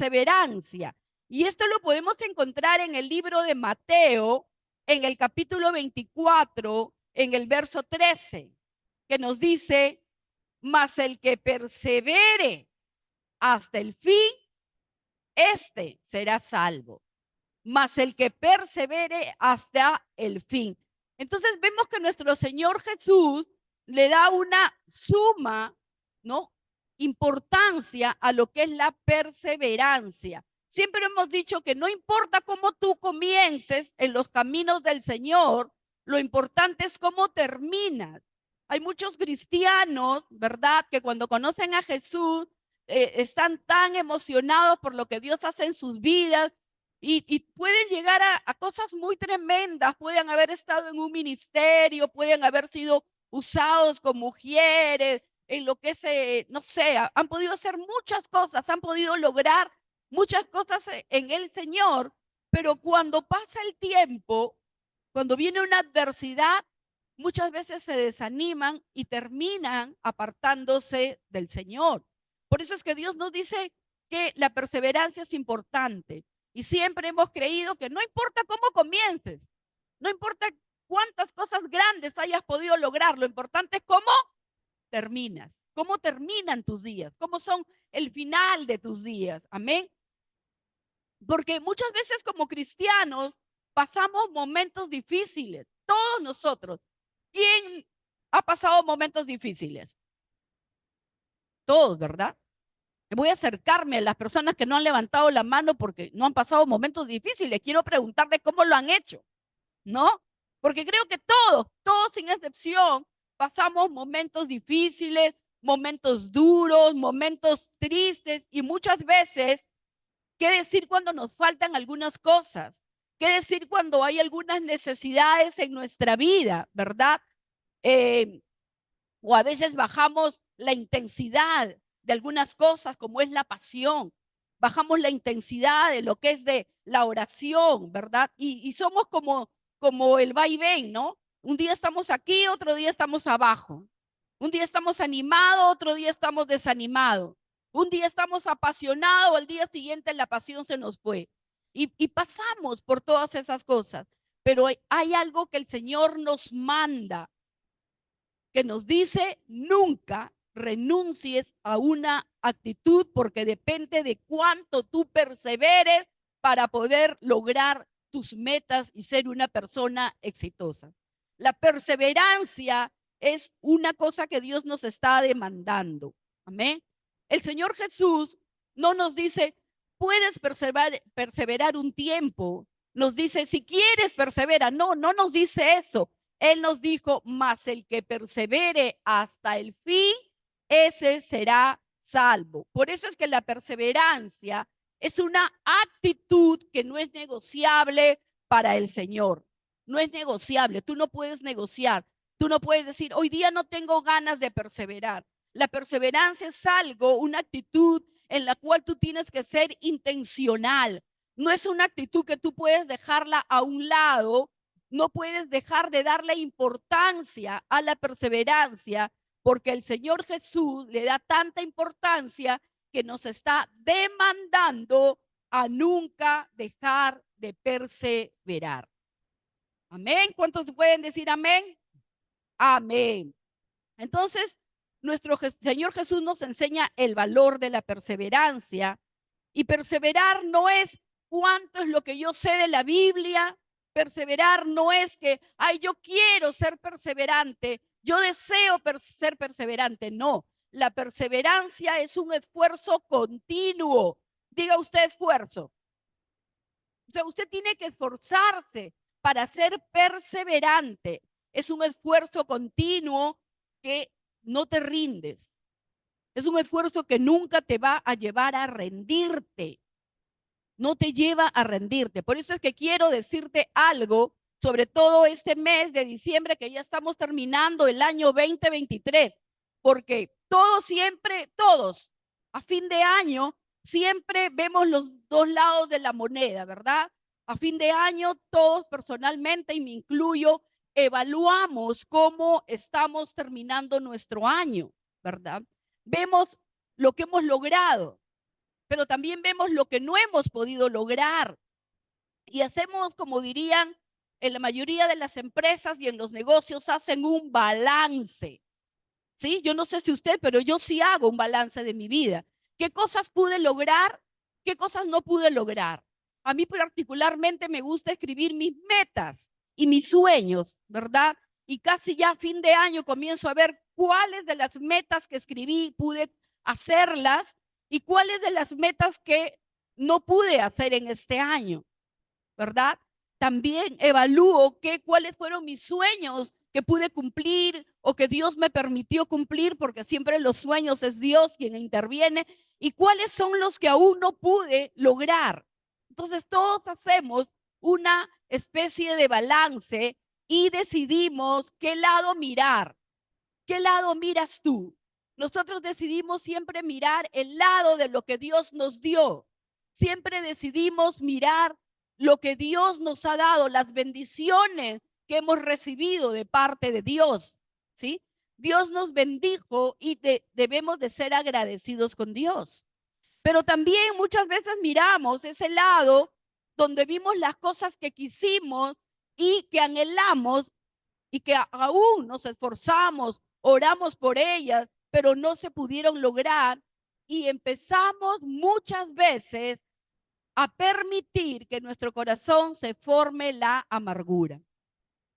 perseverancia. Y esto lo podemos encontrar en el libro de Mateo, en el capítulo 24, en el verso 13, que nos dice, mas el que persevere hasta el fin, este será salvo. Mas el que persevere hasta el fin. Entonces vemos que nuestro Señor Jesús le da una suma, ¿no?, importancia a lo que es la perseverancia. Siempre hemos dicho que no importa cómo tú comiences en los caminos del Señor, lo importante es cómo terminas. Hay muchos cristianos, ¿verdad?, que cuando conocen a Jesús están tan emocionados por lo que Dios hace en sus vidas y pueden llegar a cosas muy tremendas, pueden haber estado en un ministerio, pueden haber sido usados con mujeres, en lo que se, no sé, han podido hacer muchas cosas, han podido lograr muchas cosas en el Señor, pero cuando pasa el tiempo, cuando viene una adversidad, muchas veces se desaniman y terminan apartándose del Señor. Por eso es que Dios nos dice que la perseverancia es importante. Y siempre hemos creído que no importa cómo comiences, no importa cuántas cosas grandes hayas podido lograr, lo importante es cómo terminas, cómo terminan tus días, cómo son el final de tus días. Amén. Porque muchas veces como cristianos pasamos momentos difíciles, todos nosotros. ¿Quién ha pasado momentos difíciles? Todos, ¿verdad? Voy a acercarme a las personas que no han levantado la mano porque no han pasado momentos difíciles. Quiero preguntarles cómo lo han hecho, ¿no? Porque creo que todos sin excepción, pasamos momentos difíciles, momentos duros, momentos tristes y muchas veces, ¿qué decir cuando nos faltan algunas cosas? ¿Qué decir cuando hay algunas necesidades en nuestra vida, verdad? Eh, o a veces bajamos la intensidad de algunas cosas, como es la pasión. Bajamos la intensidad de lo que es de la oración, ¿verdad? Y somos como el vaivén, ¿no? Un día estamos aquí, otro día estamos abajo. Un día estamos animados, otro día estamos desanimados. Un día estamos apasionados, al día siguiente la pasión se nos fue. Y pasamos por todas esas cosas. Pero hay algo que el Señor nos manda, que nos dice: nunca renuncies a una actitud, porque depende de cuánto tú perseveres para poder lograr tus metas y ser una persona exitosa. La perseverancia es una cosa que Dios nos está demandando. Amén. El Señor Jesús no nos dice, puedes perseverar un tiempo. Nos dice, si quieres, persevera. No, no nos dice eso. Él nos dijo, mas el que persevere hasta el fin, ese será salvo. Por eso es que la perseverancia es una actitud que no es negociable para el Señor. No es negociable, tú no puedes negociar. Tú no puedes decir, hoy día no tengo ganas de perseverar. La perseverancia es algo, una actitud en la cual tú tienes que ser intencional. No es una actitud que tú puedes dejarla a un lado. No puedes dejar de darle importancia a la perseverancia, porque el Señor Jesús le da tanta importancia que nos está demandando a nunca dejar de perseverar. Amén. ¿Cuántos pueden decir amén? Amén. Entonces, nuestro Señor Jesús nos enseña el valor de la perseverancia, y perseverar no es cuánto es lo que yo sé de la Biblia. Perseverar no es que, ay, yo quiero ser perseverante, yo deseo ser perseverante. No, la perseverancia es un esfuerzo continuo. Diga usted esfuerzo. O sea, usted tiene que esforzarse para ser perseverante. Es un esfuerzo continuo que no te rindes. Es un esfuerzo que nunca te va a llevar a rendirte. No te lleva a rendirte. Por eso es que quiero decirte algo, sobre todo este mes de diciembre, que ya estamos terminando el año 2023, porque todos, a fin de año, siempre vemos los dos lados de la moneda, ¿verdad? A fin de año, todos personalmente, y me incluyo, evaluamos cómo estamos terminando nuestro año, ¿verdad? Vemos lo que hemos logrado, pero también vemos lo que no hemos podido lograr. Y hacemos, como dirían, en la mayoría de las empresas y en los negocios hacen un balance. ¿Sí? Yo no sé si usted, pero yo sí hago un balance de mi vida. ¿Qué cosas pude lograr? ¿Qué cosas no pude lograr? A mí particularmente me gusta escribir mis metas y mis sueños, ¿verdad? Y casi ya a fin de año comienzo a ver cuáles de las metas que escribí pude hacerlas y cuáles de las metas que no pude hacer en este año, ¿verdad? También evalúo cuáles fueron mis sueños que pude cumplir o que Dios me permitió cumplir, porque siempre los sueños es Dios quien interviene, y cuáles son los que aún no pude lograr. Entonces todos hacemos una especie de balance y decidimos qué lado mirar. ¿Qué lado miras tú? Nosotros decidimos siempre mirar el lado de lo que Dios nos dio. Siempre decidimos mirar lo que Dios nos ha dado, las bendiciones que hemos recibido de parte de Dios, ¿sí? Dios nos bendijo y debemos de ser agradecidos con Dios. Pero también muchas veces miramos ese lado donde vimos las cosas que quisimos y que anhelamos y que aún nos esforzamos, oramos por ellas, pero no se pudieron lograr, y empezamos muchas veces a permitir que en nuestro corazón se forme la amargura,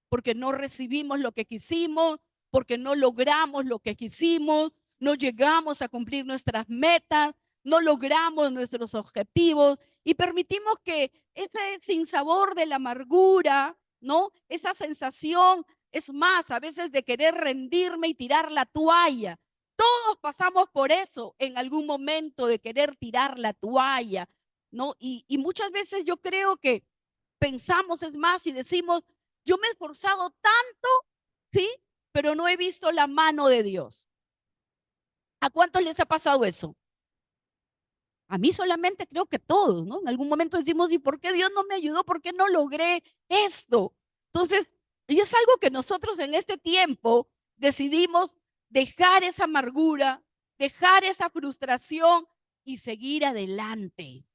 porque no recibimos lo que quisimos, porque no logramos lo que quisimos, no llegamos a cumplir nuestras metas, no logramos nuestros objetivos y permitimos que ese sinsabor de la amargura, ¿no? Esa sensación, es más, a veces de querer rendirme y tirar la toalla. Todos pasamos por eso en algún momento de querer tirar la toalla, ¿no? Y muchas veces yo creo que pensamos, es más, y decimos, yo me he esforzado tanto, ¿sí? Pero no he visto la mano de Dios. ¿A cuántos les ha pasado eso? A mí solamente, creo que todos, ¿no? En algún momento decimos, ¿y por qué Dios no me ayudó? ¿Por qué no logré esto? Entonces, y es algo que nosotros en este tiempo decidimos dejar esa amargura, dejar esa frustración y seguir adelante.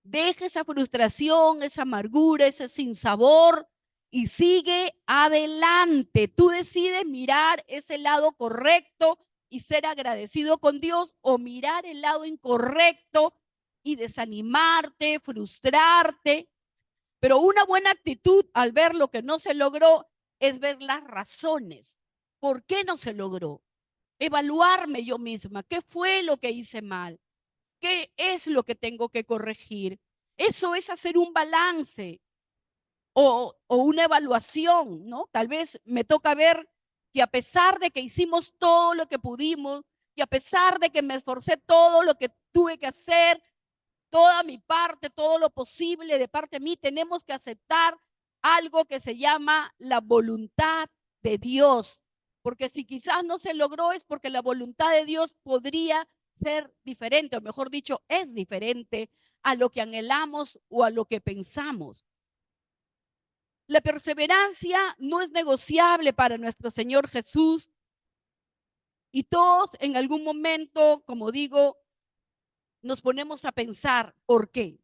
Deja esa frustración, esa amargura, ese sinsabor y sigue adelante. Tú decides mirar ese lado correcto y ser agradecido con Dios, o mirar el lado incorrecto y desanimarte, frustrarte. Pero una buena actitud al ver lo que no se logró es ver las razones. ¿Por qué no se logró? Evaluarme yo misma. ¿Qué fue lo que hice mal? ¿Qué es lo que tengo que corregir? Eso es hacer un balance o una evaluación, ¿no? Tal vez me toca ver que a pesar de que hicimos todo lo que pudimos, y a pesar de que me esforcé todo lo que tuve que hacer, toda mi parte, todo lo posible de parte de mí, tenemos que aceptar algo que se llama la voluntad de Dios. Porque si quizás no se logró es porque la voluntad de Dios podría ser diferente, o mejor dicho, es diferente a lo que anhelamos o a lo que pensamos. La perseverancia no es negociable para nuestro Señor Jesús, y todos en algún momento, como digo, nos ponemos a pensar por qué.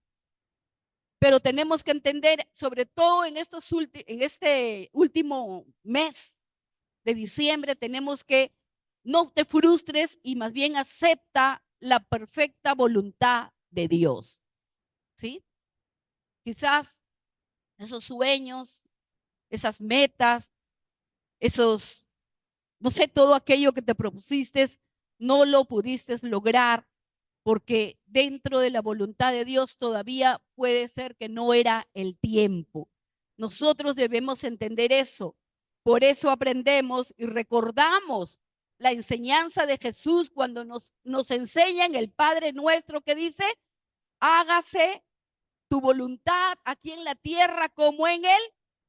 Pero tenemos que entender, sobre todo en este último mes de diciembre, tenemos que no te frustres y más bien acepta la perfecta voluntad de Dios, ¿sí? Quizás esos sueños, esas metas, esos, no sé, todo aquello que te propusiste, no lo pudiste lograr porque dentro de la voluntad de Dios todavía puede ser que no era el tiempo. Nosotros debemos entender eso. Por eso aprendemos y recordamos la enseñanza de Jesús cuando nos enseña en el Padre Nuestro, que dice, hágase tu voluntad aquí en la tierra como en el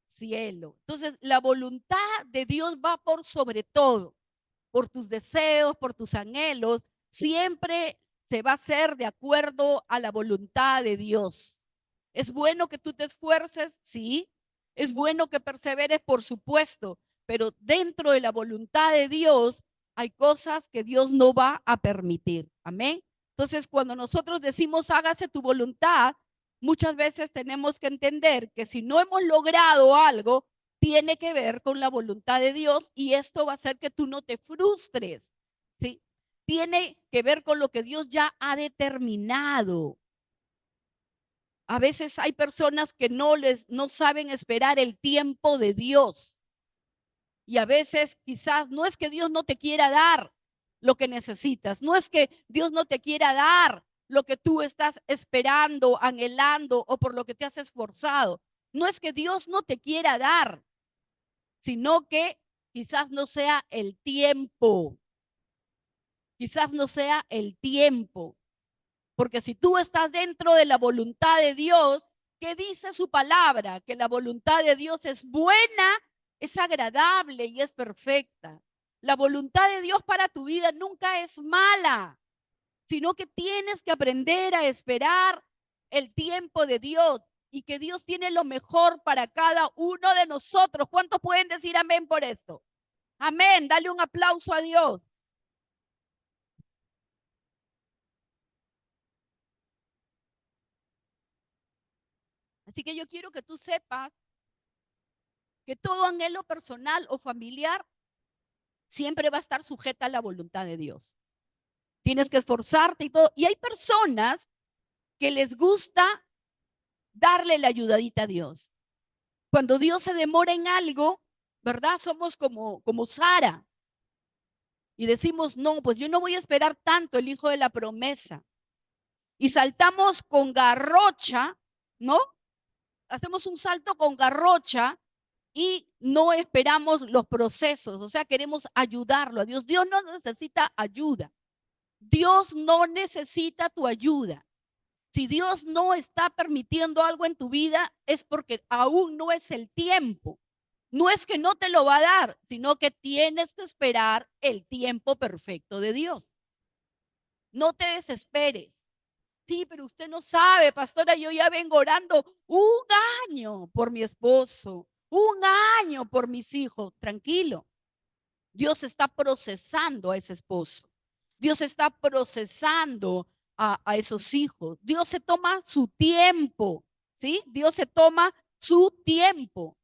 cielo. Entonces, la voluntad de Dios va por sobre todo, por tus deseos, por tus anhelos, siempre se va a hacer de acuerdo a la voluntad de Dios. ¿Es bueno que tú te esfuerces? Sí. ¿Es bueno que perseveres? Por supuesto. Pero dentro de la voluntad de Dios hay cosas que Dios no va a permitir. Amén. Entonces, cuando nosotros decimos hágase tu voluntad, muchas veces tenemos que entender que si no hemos logrado algo, tiene que ver con la voluntad de Dios y esto va a hacer que tú no te frustres, ¿sí? Tiene que ver con lo que Dios ya ha determinado. A veces hay personas que no saben esperar el tiempo de Dios. Y a veces quizás no es que Dios no te quiera dar lo que necesitas, no es que Dios no te quiera dar lo que tú estás esperando, anhelando o por lo que te has esforzado. No es que Dios no te quiera dar, sino que quizás no sea el tiempo. Quizás no sea el tiempo. Porque si tú estás dentro de la voluntad de Dios, ¿qué dice su palabra? Que la voluntad de Dios es buena, es agradable y es perfecta. La voluntad de Dios para tu vida nunca es mala, sino que tienes que aprender a esperar el tiempo de Dios y que Dios tiene lo mejor para cada uno de nosotros. ¿Cuántos pueden decir amén por esto? Amén, dale un aplauso a Dios. Así que yo quiero que tú sepas que todo anhelo personal o familiar siempre va a estar sujeta a la voluntad de Dios. Tienes que esforzarte y todo. Y hay personas que les gusta darle la ayudadita a Dios. Cuando Dios se demora en algo, ¿verdad? Somos como Sara. Y decimos, no, pues yo no voy a esperar tanto el hijo de la promesa. Y saltamos con garrocha, ¿no? Hacemos un salto con garrocha y no esperamos los procesos, o sea, queremos ayudarlo a Dios. Dios no necesita ayuda. Dios no necesita tu ayuda. Si Dios no está permitiendo algo en tu vida, es porque aún no es el tiempo. No es que no te lo va a dar, sino que tienes que esperar el tiempo perfecto de Dios. No te desesperes. Sí, pero usted no sabe, pastora, yo ya vengo orando un año por mi esposo, un año por mis hijos. Tranquilo. Dios está procesando a ese esposo. Dios está procesando a esos hijos. Dios se toma su tiempo, ¿sí? Dios se toma su tiempo.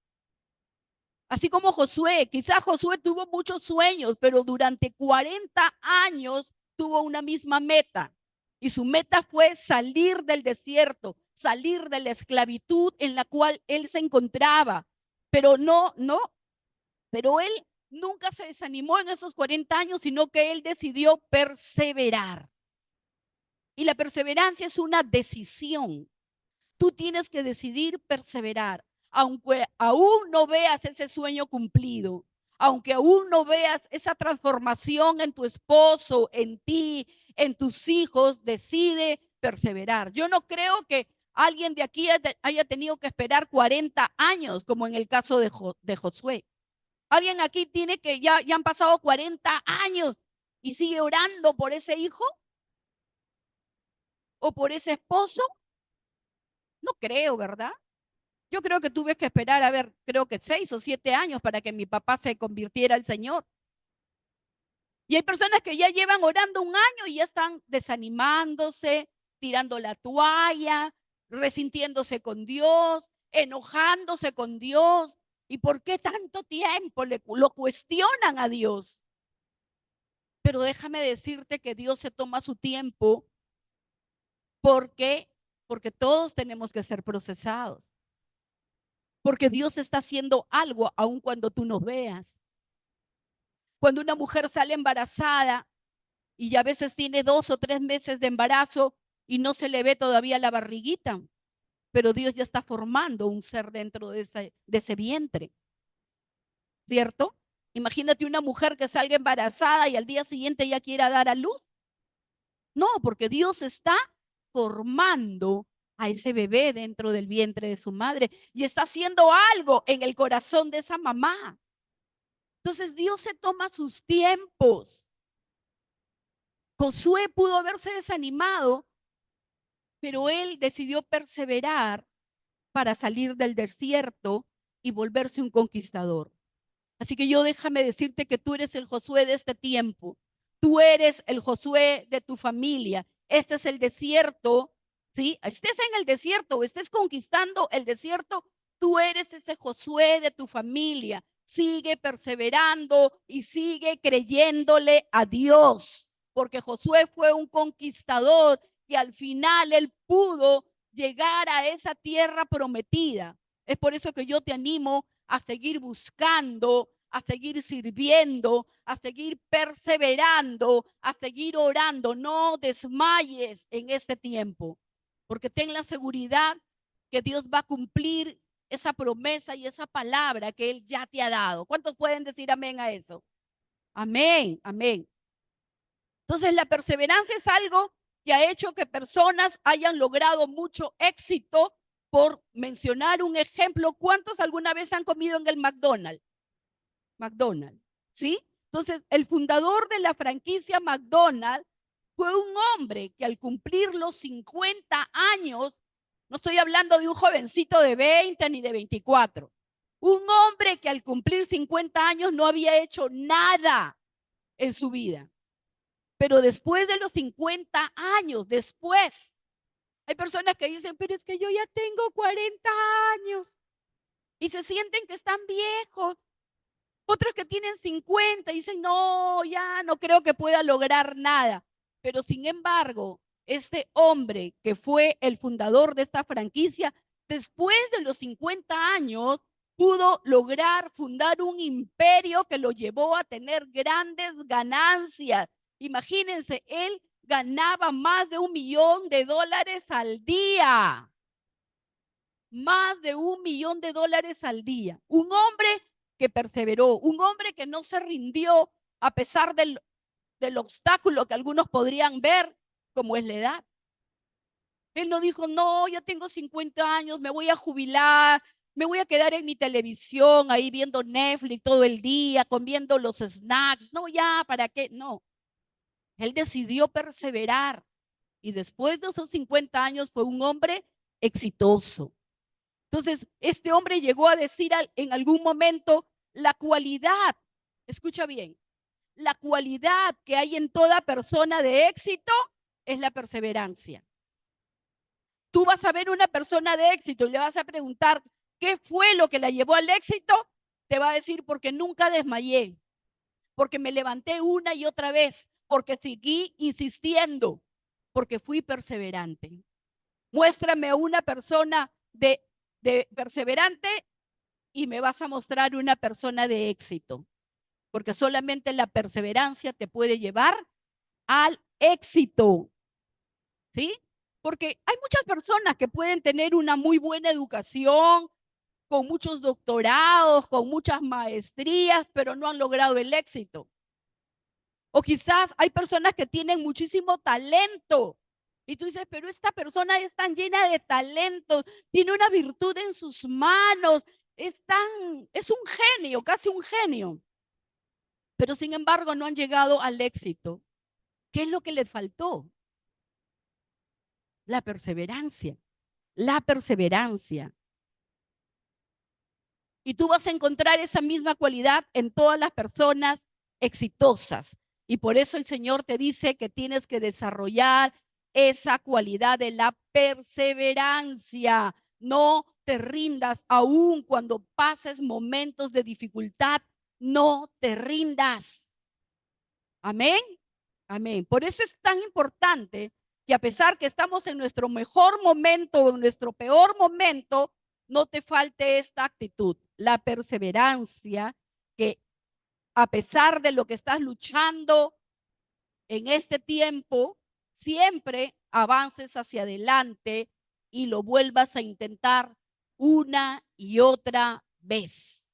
Así como Josué, quizás Josué tuvo muchos sueños, pero durante 40 años tuvo una misma meta. Y su meta fue salir del desierto, salir de la esclavitud en la cual él se encontraba. Pero pero él nunca se desanimó en esos 40 años, sino que él decidió perseverar. Y la perseverancia es una decisión. Tú tienes que decidir perseverar, aunque aún no veas ese sueño cumplido, aunque aún no veas esa transformación en tu esposo, en ti, en tus hijos, decide perseverar. Yo no creo que alguien de aquí haya tenido que esperar 40 años, como en el caso de Josué. Alguien aquí tiene que ya han pasado 40 años y sigue orando por ese hijo o por ese esposo. No creo, ¿verdad? Yo creo que tuve que esperar, a ver, creo que 6 o 7 años para que mi papá se convirtiera al Señor. Y hay personas que ya llevan orando un año y ya están desanimándose, tirando la toalla, resintiéndose con Dios, enojándose con Dios. ¿Y por qué tanto tiempo lo cuestionan a Dios? Pero déjame decirte que Dios se toma su tiempo porque porque todos tenemos que ser procesados. Porque Dios está haciendo algo aun cuando tú no veas. Cuando una mujer sale embarazada y ya a veces tiene 2 o 3 meses de embarazo y no se le ve todavía la barriguita, pero Dios ya está formando un ser dentro de ese vientre, ¿cierto? Imagínate una mujer que salga embarazada y al día siguiente ya quiera dar a luz. No, porque Dios está formando a ese bebé dentro del vientre de su madre y está haciendo algo en el corazón de esa mamá. Entonces Dios se toma sus tiempos. Josué pudo haberse desanimado, pero él decidió perseverar para salir del desierto y volverse un conquistador. Así que yo déjame decirte que tú eres el Josué de este tiempo. Tú eres el Josué de tu familia este es el desierto, ¿sí? Estés en el desierto o estés conquistando el desierto, tú eres ese Josué de tu familia. Sigue perseverando y sigue creyéndole a Dios, porque Josué fue un conquistador y al final él pudo llegar a esa tierra prometida. Es por eso que yo te animo a seguir buscando, a seguir sirviendo, a seguir perseverando, a seguir orando. No desmayes en este tiempo, porque ten la seguridad que Dios va a cumplir esa promesa y esa palabra que Él ya te ha dado. ¿Cuántos pueden decir amén a eso? Amén, amén. Entonces la perseverancia es algo que ha hecho que personas hayan logrado mucho éxito. Por mencionar un ejemplo, ¿cuántos alguna vez han comido en el McDonald's? McDonald's, ¿sí? Entonces, el fundador de la franquicia McDonald's fue un hombre que al cumplir los 50 años, no estoy hablando de un jovencito de 20 ni de 24, un hombre que al cumplir 50 años no había hecho nada en su vida. Pero después de los 50 años, después, hay personas que dicen, pero es que yo ya tengo 40 años y se sienten que están viejos. Otros que tienen 50 y dicen, no, ya no creo que pueda lograr nada. Pero sin embargo, este hombre que fue el fundador de esta franquicia, después de los 50 años, pudo lograr fundar un imperio que lo llevó a tener grandes ganancias. Imagínense, él ganaba más de $1.000.000 al día. Más de $1.000.000 al día. Un hombre que perseveró, un hombre que no se rindió a pesar del obstáculo que algunos podrían ver, como es la edad. Él no dijo, no, ya tengo 50 años, me voy a jubilar, me voy a quedar en mi televisión ahí viendo Netflix todo el día, comiendo los snacks. No, ya, ¿para qué? No. Él decidió perseverar y después de esos 50 años fue un hombre exitoso. Entonces, este hombre llegó a decir en algún momento, la cualidad, escucha bien, la cualidad que hay en toda persona de éxito es la perseverancia. Tú vas a ver una persona de éxito y le vas a preguntar, ¿qué fue lo que la llevó al éxito? Te va a decir, porque nunca desmayé, porque me levanté una y otra vez, porque seguí insistiendo, porque fui perseverante. Muéstrame a una persona de perseverante y me vas a mostrar una persona de éxito, porque solamente la perseverancia te puede llevar al éxito, ¿sí? Porque hay muchas personas que pueden tener una muy buena educación, con muchos doctorados, con muchas maestrías, pero no han logrado el éxito. O quizás hay personas que tienen muchísimo talento. Y tú dices, pero esta persona es tan llena de talentos, tiene una virtud en sus manos, es un genio, casi un genio. Pero sin embargo no han llegado al éxito. ¿Qué es lo que les faltó? La perseverancia, la perseverancia. Y tú vas a encontrar esa misma cualidad en todas las personas exitosas. Y por eso el Señor te dice que tienes que desarrollar esa cualidad de la perseverancia. No te rindas aún cuando pases momentos de dificultad. No te rindas. Amén. Amén. Por eso es tan importante que a pesar que estamos en nuestro mejor momento o en nuestro peor momento, no te falte esta actitud, la perseverancia, que a pesar de lo que estás luchando en este tiempo, siempre avances hacia adelante y lo vuelvas a intentar una y otra vez.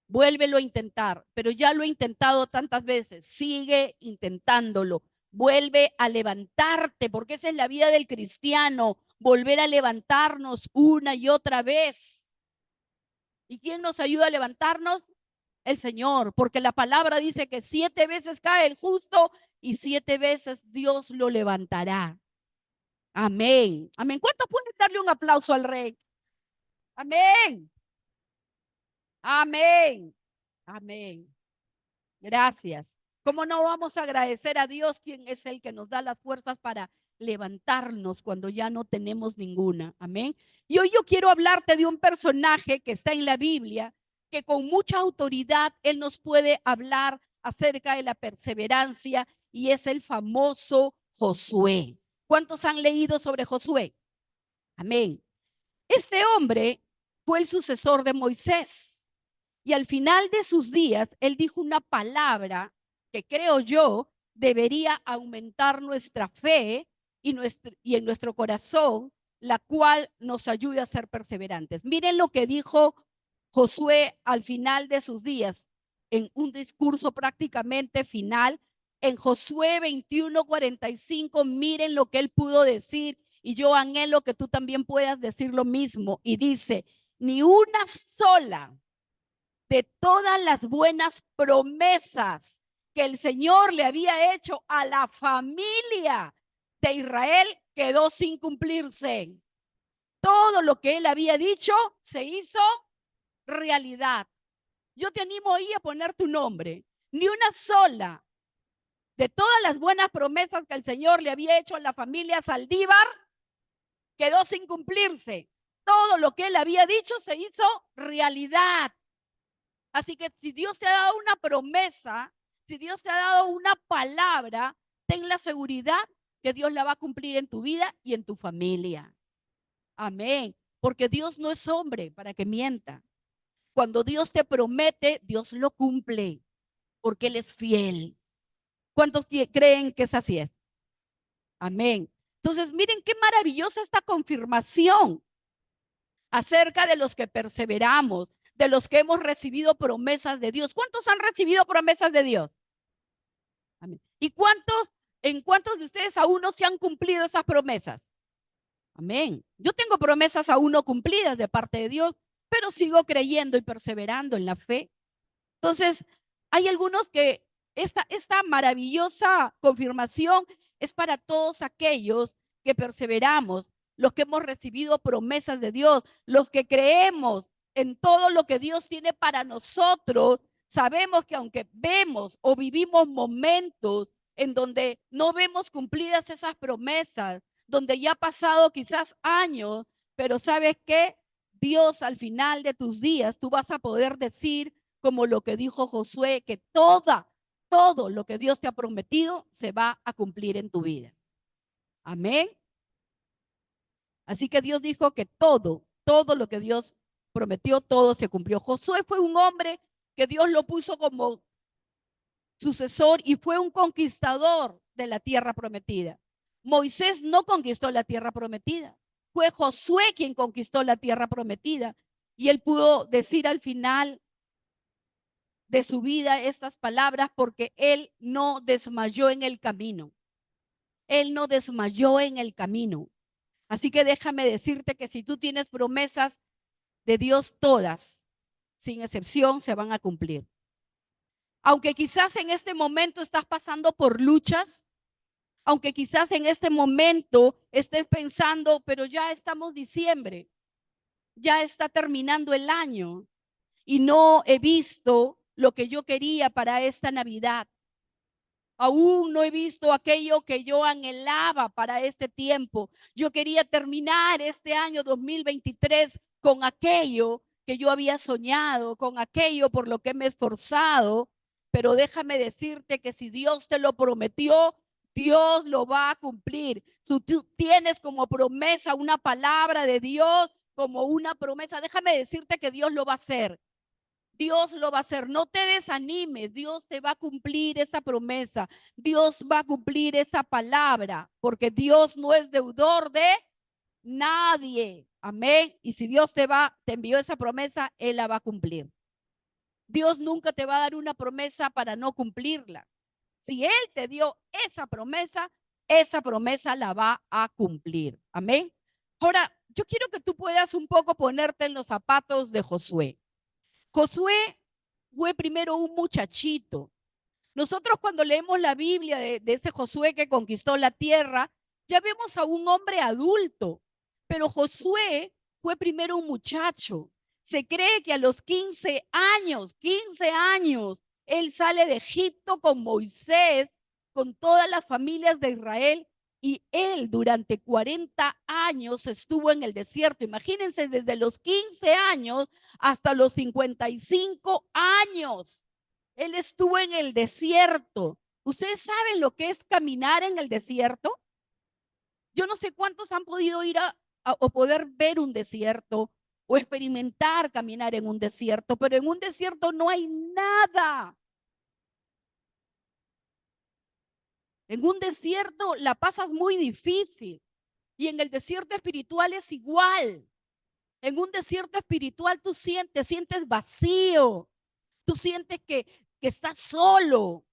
Vuélvelo a intentar, pero ya lo he intentado tantas veces, sigue intentándolo, vuelve a levantarte, porque esa es la vida del cristiano, volver a levantarnos una y otra vez. ¿Y quién nos ayuda a levantarnos? El Señor, porque la palabra dice que 7 veces cae el justo y 7 veces Dios lo levantará. Amén, amén. ¿Cuántos pueden darle un aplauso al Rey? Amén, amén, amén. Gracias. ¿Cómo no vamos a agradecer a Dios, quien es el que nos da las fuerzas para levantarnos cuando ya no tenemos ninguna. Amén. Y hoy yo quiero hablarte de un personaje que está en la Biblia, que con mucha autoridad él nos puede hablar acerca de la perseverancia, y es el famoso Josué. ¿Cuántos han leído sobre Josué? Amén. Este hombre fue el sucesor de Moisés, y al final de sus días él dijo una palabra que creo yo debería aumentar nuestra fe y en nuestro corazón, la cual nos ayude a ser perseverantes. Miren lo que dijo Josué al final de sus días, en un discurso prácticamente final, en Josué 21:45. Miren lo que él pudo decir, y yo anhelo que tú también puedas decir lo mismo. Y dice: ni una sola de todas las buenas promesas que el Señor le había hecho a la familia de Israel quedó sin cumplirse. Todo lo que él había dicho se hizo realidad. Yo te animo ahí a poner tu nombre. Ni una sola de todas las buenas promesas que el Señor le había hecho a la familia Saldívar quedó sin cumplirse. Todo lo que él había dicho se hizo realidad. Así que si Dios te ha dado una promesa, si Dios te ha dado una palabra, ten la seguridad que Dios la va a cumplir en tu vida y en tu familia. Amén. Porque Dios no es hombre para que mienta. Cuando Dios te promete, Dios lo cumple, porque Él es fiel. ¿Cuántos creen que es así? Amén. Entonces, miren qué maravillosa esta confirmación acerca de los que perseveramos, de los que hemos recibido promesas de Dios. ¿Cuántos han recibido promesas de Dios? Amén. ¿Y en cuántos de ustedes aún no se han cumplido esas promesas? Amén. Yo tengo promesas aún no cumplidas de parte de Dios, pero sigo creyendo y perseverando en la fe. Entonces, hay algunos que esta maravillosa confirmación es para todos aquellos que perseveramos, los que hemos recibido promesas de Dios, los que creemos en todo lo que Dios tiene para nosotros. Sabemos que aunque vemos o vivimos momentos en donde no vemos cumplidas esas promesas, donde ya ha pasado quizás años, pero ¿sabes qué? Dios, al final de tus días, tú vas a poder decir, como lo que dijo Josué, que todo lo que Dios te ha prometido se va a cumplir en tu vida. Amén. Así que Dios dijo que todo lo que Dios prometió, todo se cumplió. Josué fue un hombre que Dios lo puso como sucesor y fue un conquistador de la tierra prometida. Moisés no conquistó la tierra prometida. Fue Josué quien conquistó la tierra prometida. Y él pudo decir al final de su vida estas palabras porque él no desmayó en el camino. Él no desmayó en el camino. Así que déjame decirte que si tú tienes promesas de Dios, todas, sin excepción, se van a cumplir. Aunque quizás en este momento estás pasando por luchas, aunque quizás en este momento estés pensando, pero ya estamos diciembre, ya está terminando el año y no he visto lo que yo quería para esta Navidad. Aún no he visto aquello que yo anhelaba para este tiempo. Yo quería terminar este año 2023 con aquello que yo había soñado, con aquello por lo que me he esforzado. Pero déjame decirte que si Dios te lo prometió, Dios lo va a cumplir. Si tú tienes como promesa una palabra de Dios, como una promesa, déjame decirte que Dios lo va a hacer. Dios lo va a hacer. No te desanimes. Dios te va a cumplir esa promesa. Dios va a cumplir esa palabra, porque Dios no es deudor de nadie. Amén. Y si Dios te envió esa promesa, Él la va a cumplir. Dios nunca te va a dar una promesa para no cumplirla. Si Él te dio esa promesa la va a cumplir. Amén. Ahora, yo quiero que tú puedas un poco ponerte en los zapatos de Josué. Josué fue primero un muchachito. Nosotros cuando leemos la Biblia de ese Josué que conquistó la tierra, ya vemos a un hombre adulto, pero Josué fue primero un muchacho. Se cree que a los 15 años, él sale de Egipto con Moisés, con todas las familias de Israel, y él durante 40 años estuvo en el desierto. Imagínense, desde los 15 años hasta los 55 años. Él estuvo en el desierto. ¿Ustedes saben lo que es caminar en el desierto? Yo no sé cuántos han podido ir o poder ver un desierto o experimentar caminar en un desierto, pero en un desierto no hay nada. En un desierto la pasas muy difícil y en el desierto espiritual es igual. En un desierto espiritual tú sientes vacío, tú sientes que estás solo.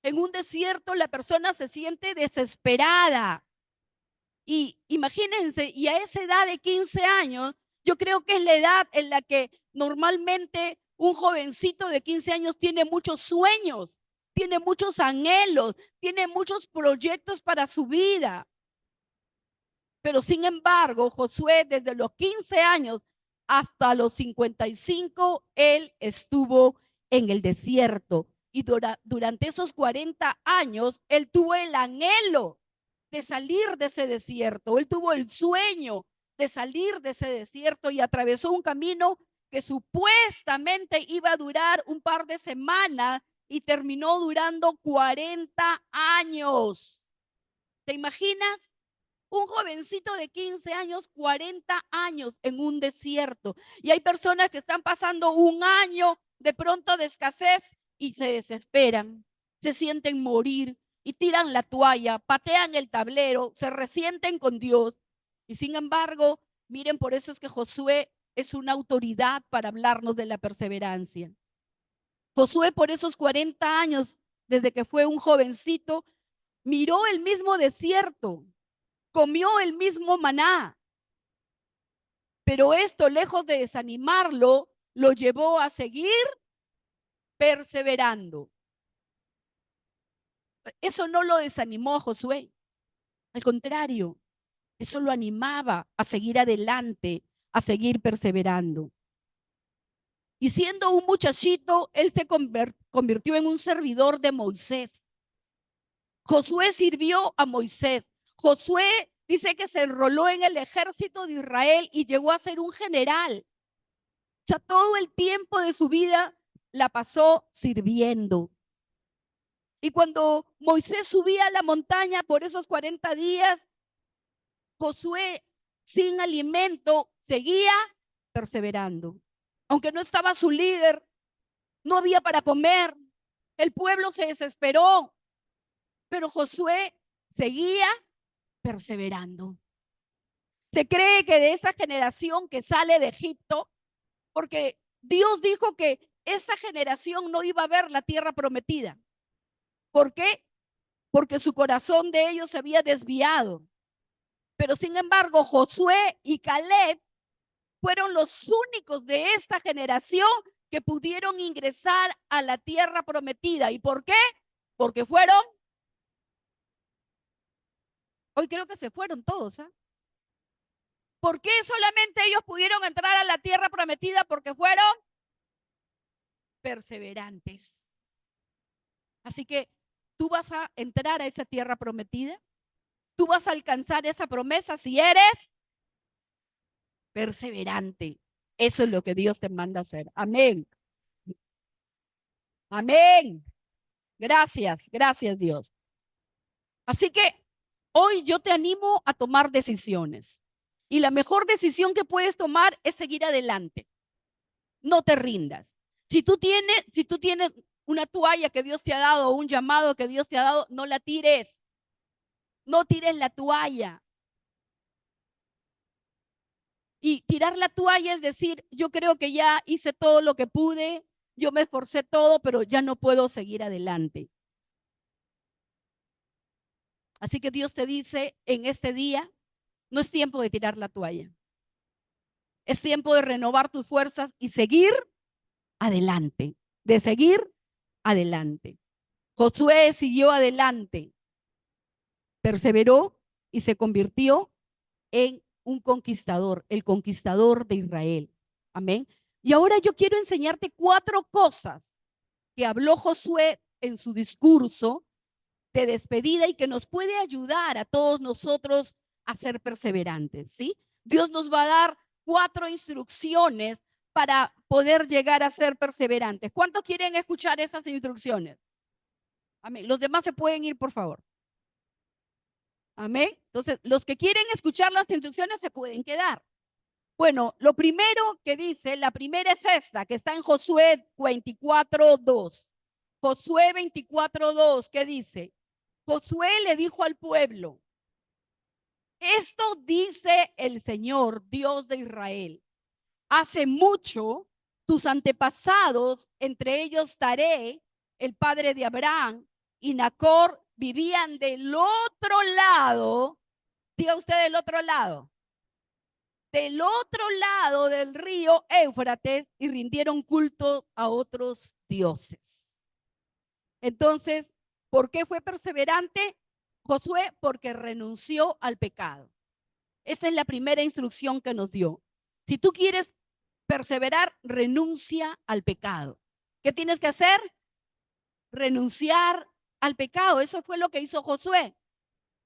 En un desierto la persona se siente desesperada. Y imagínense, y a esa edad de 15 años, yo creo que es la edad en la que normalmente un jovencito de 15 años tiene muchos sueños, tiene muchos anhelos, tiene muchos proyectos para su vida. Pero sin embargo, Josué desde los 15 años hasta los 55, él estuvo en el desierto. Y durante esos 40 años, él tuvo el anhelo de salir de ese desierto. Él tuvo el sueño de salir de ese desierto y atravesó un camino que supuestamente iba a durar un par de semanas y terminó durando 40 años. ¿Te imaginas? Un jovencito de 15 años, 40 años en un desierto. Y hay personas que están pasando un año de pronto de escasez y se desesperan, se sienten morir y tiran la toalla, patean el tablero, se resienten con Dios. Y sin embargo, miren, por eso es que Josué es una autoridad para hablarnos de la perseverancia. Josué por esos 40 años, desde que fue un jovencito, miró el mismo desierto, comió el mismo maná, pero esto, lejos de desanimarlo, lo llevó a seguir perseverando. Eso no lo desanimó a Josué, al contrario, eso lo animaba a seguir adelante, a seguir perseverando. Y siendo un muchachito, él se convirtió en un servidor de Moisés. Josué sirvió a Moisés. Josué dice que se enroló en el ejército de Israel y llegó a ser un general. O sea, todo el tiempo de su vida la pasó sirviendo. Y cuando Moisés subía a la montaña por esos 40 días, Josué, sin alimento, seguía perseverando. Aunque no estaba su líder, no había para comer. El pueblo se desesperó, pero Josué seguía perseverando. Se cree que de esa generación que sale de Egipto, porque Dios dijo que esa generación no iba a ver la tierra prometida. ¿Por qué? Porque su corazón de ellos se había desviado. Pero sin embargo, Josué y Caleb fueron los únicos de esta generación que pudieron ingresar a la tierra prometida. ¿Y por qué? Porque fueron, hoy creo que se fueron todos, ¿eh? ¿Por qué solamente ellos pudieron entrar a la tierra prometida? Porque fueron perseverantes. Así que tú vas a entrar a esa tierra prometida. Tú vas a alcanzar esa promesa si eres perseverante. Eso es lo que Dios te manda hacer. Amén. Amén. Gracias, gracias Dios. Así que hoy yo te animo a tomar decisiones. Y la mejor decisión que puedes tomar es seguir adelante. No te rindas. Si tú tienes una toalla que Dios te ha dado, un llamado que Dios te ha dado, no la tires. No tires la toalla. Y tirar la toalla es decir, yo creo que ya hice todo lo que pude, yo me esforcé todo, pero ya no puedo seguir adelante. Así que Dios te dice en este día, no es tiempo de tirar la toalla. Es tiempo de renovar tus fuerzas y seguir adelante, de seguir adelante. Josué siguió adelante, perseveró y se convirtió en un conquistador, el conquistador de Israel. Amén. Y ahora yo quiero enseñarte 4 cosas que habló Josué en su discurso de despedida y que nos puede ayudar a todos nosotros a ser perseverantes, ¿sí? Dios nos va a dar 4 instrucciones para poder llegar a ser perseverantes. ¿Cuántos quieren escuchar esas instrucciones? Amén. Los demás se pueden ir, por favor. Amén. Entonces, los que quieren escuchar las instrucciones se pueden quedar. Bueno, lo primero que dice, la primera es esta, que está en Josué 24:2. Josué 24:2, ¿qué dice? Josué le dijo al pueblo, esto dice el Señor, Dios de Israel. Hace mucho, tus antepasados, entre ellos Taré, el padre de Abraham, y Nacor, vivían del otro lado. Diga usted del otro lado. Del otro lado del río Éufrates y rindieron culto a otros dioses. Entonces, ¿por qué fue perseverante Josué? Porque renunció al pecado. Esa es la primera instrucción que nos dio. Si tú quieres perseverar, renuncia al pecado. ¿Qué tienes que hacer? Renunciar al pecado. Eso fue lo que hizo Josué.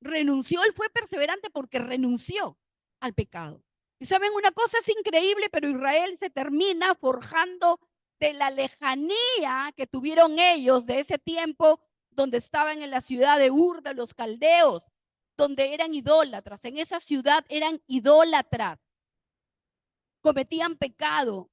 Renunció, él fue perseverante porque renunció al pecado. Y saben una cosa, es increíble, pero Israel se termina forjando de la lejanía que tuvieron ellos de ese tiempo donde estaban en la ciudad de Ur de los caldeos, donde eran idólatras. En esa ciudad eran idólatras, cometían pecado.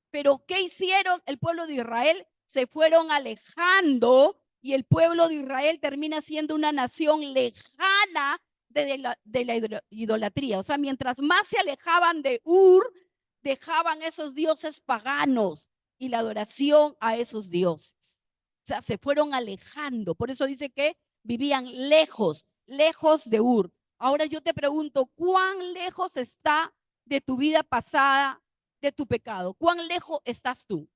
Pero ¿qué hicieron el pueblo de Israel? Se fueron alejando y el pueblo de Israel termina siendo una nación lejana de la idolatría. O sea, mientras más se alejaban de Ur, dejaban esos dioses paganos y la adoración a esos dioses. O sea, se fueron alejando. Por eso dice que vivían lejos, lejos de Ur. Ahora yo te pregunto, ¿cuán lejos está de tu vida pasada, de tu pecado? ¿Cuán lejos estás tú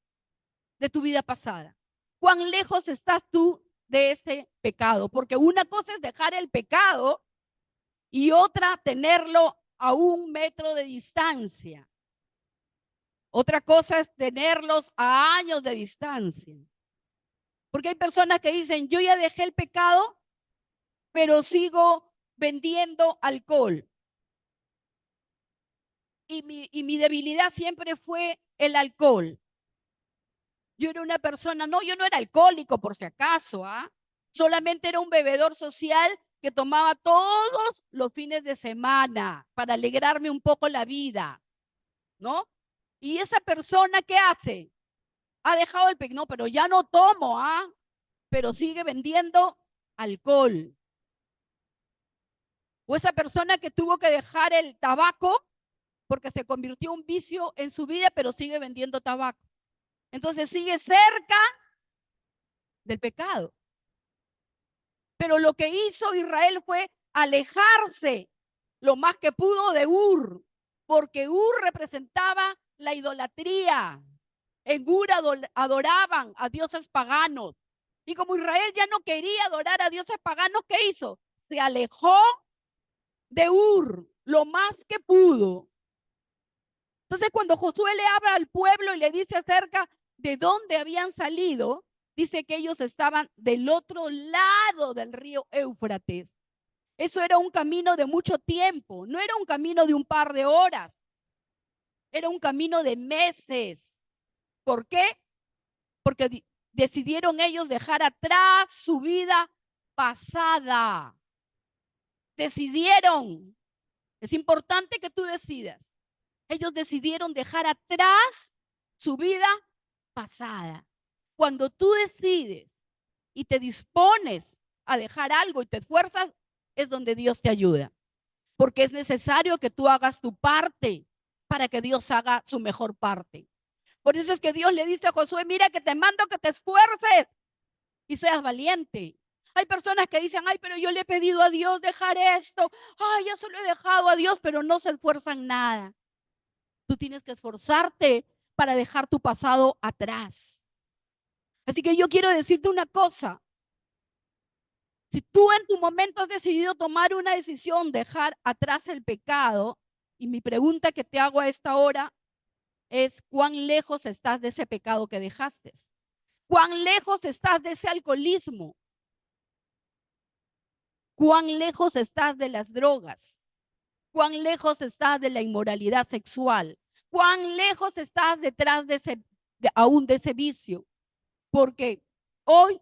de tu vida pasada? ¿Cuán lejos estás tú de ese pecado? Porque una cosa es dejar el pecado y otra tenerlo a 1 metro de distancia. Otra cosa es tenerlos a años de distancia. Porque hay personas que dicen, yo ya dejé el pecado, pero sigo vendiendo alcohol. Y mi debilidad siempre fue el alcohol. Yo era una persona, no, yo no era alcohólico por si acaso, ¿ah? Solamente era un bebedor social que tomaba todos los fines de semana para alegrarme un poco la vida, ¿no? Y esa persona, ¿qué hace? Ha dejado el pecado, no, pero ya no tomo, ¿ah? Pero sigue vendiendo alcohol. O esa persona que tuvo que dejar el tabaco porque se convirtió en un vicio en su vida, pero sigue vendiendo tabaco. Entonces sigue cerca del pecado. Pero lo que hizo Israel fue alejarse lo más que pudo de Ur, porque Ur representaba la idolatría. En Ur adoraban a dioses paganos. Y como Israel ya no quería adorar a dioses paganos, ¿qué hizo? Se alejó de Ur lo más que pudo. Entonces, cuando Josué le habla al pueblo y le dice acerca de dónde habían salido, dice que ellos estaban del otro lado del río Éufrates. Eso era un camino de mucho tiempo, no era un camino de un par de horas, era un camino de meses. ¿Por qué? Porque decidieron ellos dejar atrás su vida pasada. Decidieron. Es importante que tú decidas. Ellos decidieron dejar atrás su vida pasada. Cuando tú decides y te dispones a dejar algo y te esfuerzas, es donde Dios te ayuda. Porque es necesario que tú hagas tu parte para que Dios haga su mejor parte. Por eso es que Dios le dice a Josué, mira que te mando que te esfuerces y seas valiente. Hay personas que dicen, ay, pero yo le he pedido a Dios dejar esto. Ay, ya se lo he dejado a Dios, pero no se esfuerzan nada. Tú tienes que esforzarte para dejar tu pasado atrás. Así que yo quiero decirte una cosa. Si tú en tu momento has decidido tomar una decisión, dejar atrás el pecado, y mi pregunta que te hago a esta hora es, ¿cuán lejos estás de ese pecado que dejaste? ¿Cuán lejos estás de ese alcoholismo? ¿Cuán lejos estás de las drogas? ¿Cuán lejos estás de la inmoralidad sexual? ¿Cuán lejos estás detrás de aún de ese vicio? Porque hoy,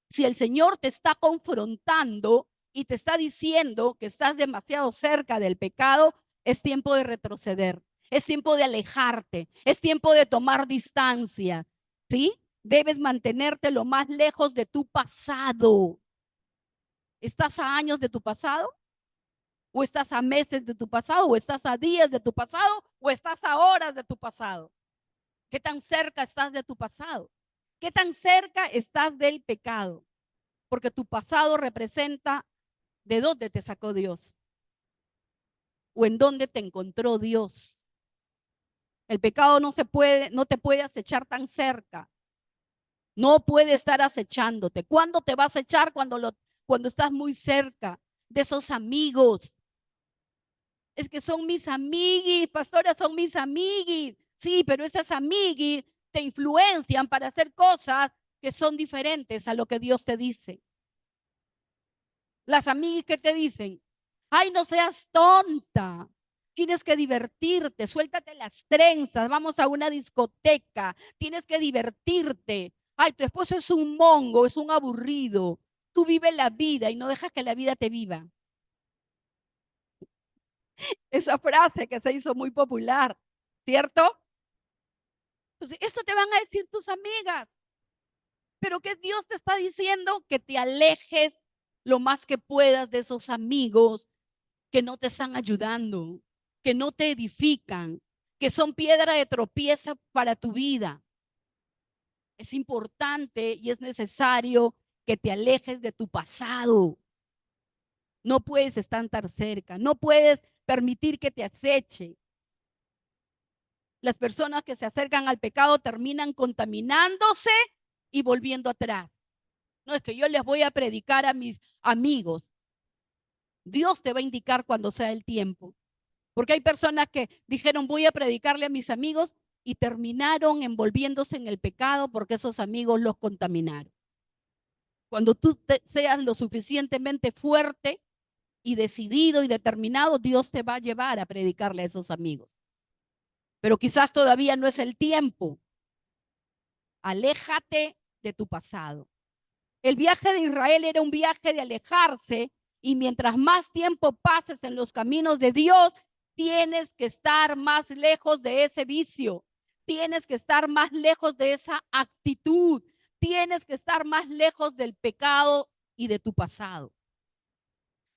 si el Señor te está confrontando y te está diciendo que estás demasiado cerca del pecado, es tiempo de retroceder, es tiempo de alejarte, es tiempo de tomar distancia, ¿sí? Debes mantenerte lo más lejos de tu pasado. ¿Estás a años de tu pasado? ¿O estás a meses de tu pasado? ¿O estás a días de tu pasado? ¿O estás a horas de tu pasado? ¿Qué tan cerca estás de tu pasado? ¿Qué tan cerca estás del pecado? Porque tu pasado representa de dónde te sacó Dios o en dónde te encontró Dios. El pecado no te puede acechar tan cerca. No puede estar acechándote. ¿Cuándo te vas a echar? Cuando estás muy cerca de esos amigos. Es que son mis amiguis, pastora, son mis amiguis. Sí, pero esas amiguis te influencian para hacer cosas que son diferentes a lo que Dios te dice. Las amigas que te dicen, ay, no seas tonta, tienes que divertirte, suéltate las trenzas, vamos a una discoteca, tienes que divertirte. Ay, tu esposo es un mongo, es un aburrido. Tú vives la vida y no dejas que la vida te viva. Esa frase que se hizo muy popular, ¿cierto? Entonces, esto te van a decir tus amigas. Pero que Dios te está diciendo que te alejes lo más que puedas de esos amigos que no te están ayudando, que no te edifican, que son piedra de tropiezo para tu vida. Es importante y es necesario que te alejes de tu pasado. No puedes estar tan cerca, no puedes permitir que te aceche. Las personas que se acercan al pecado terminan contaminándose y volviendo atrás. No es que yo les voy a predicar a mis amigos. Dios te va a indicar cuando sea el tiempo. Porque hay personas que dijeron voy a predicarle a mis amigos y terminaron envolviéndose en el pecado porque esos amigos los contaminaron. Cuando tú seas lo suficientemente fuerte y decidido y determinado, Dios te va a llevar a predicarle a esos amigos. Pero quizás todavía no es el tiempo. Aléjate de tu pasado. El viaje de Israel era un viaje de alejarse y mientras más tiempo pases en los caminos de Dios, tienes que estar más lejos de ese vicio, tienes que estar más lejos de esa actitud, tienes que estar más lejos del pecado y de tu pasado.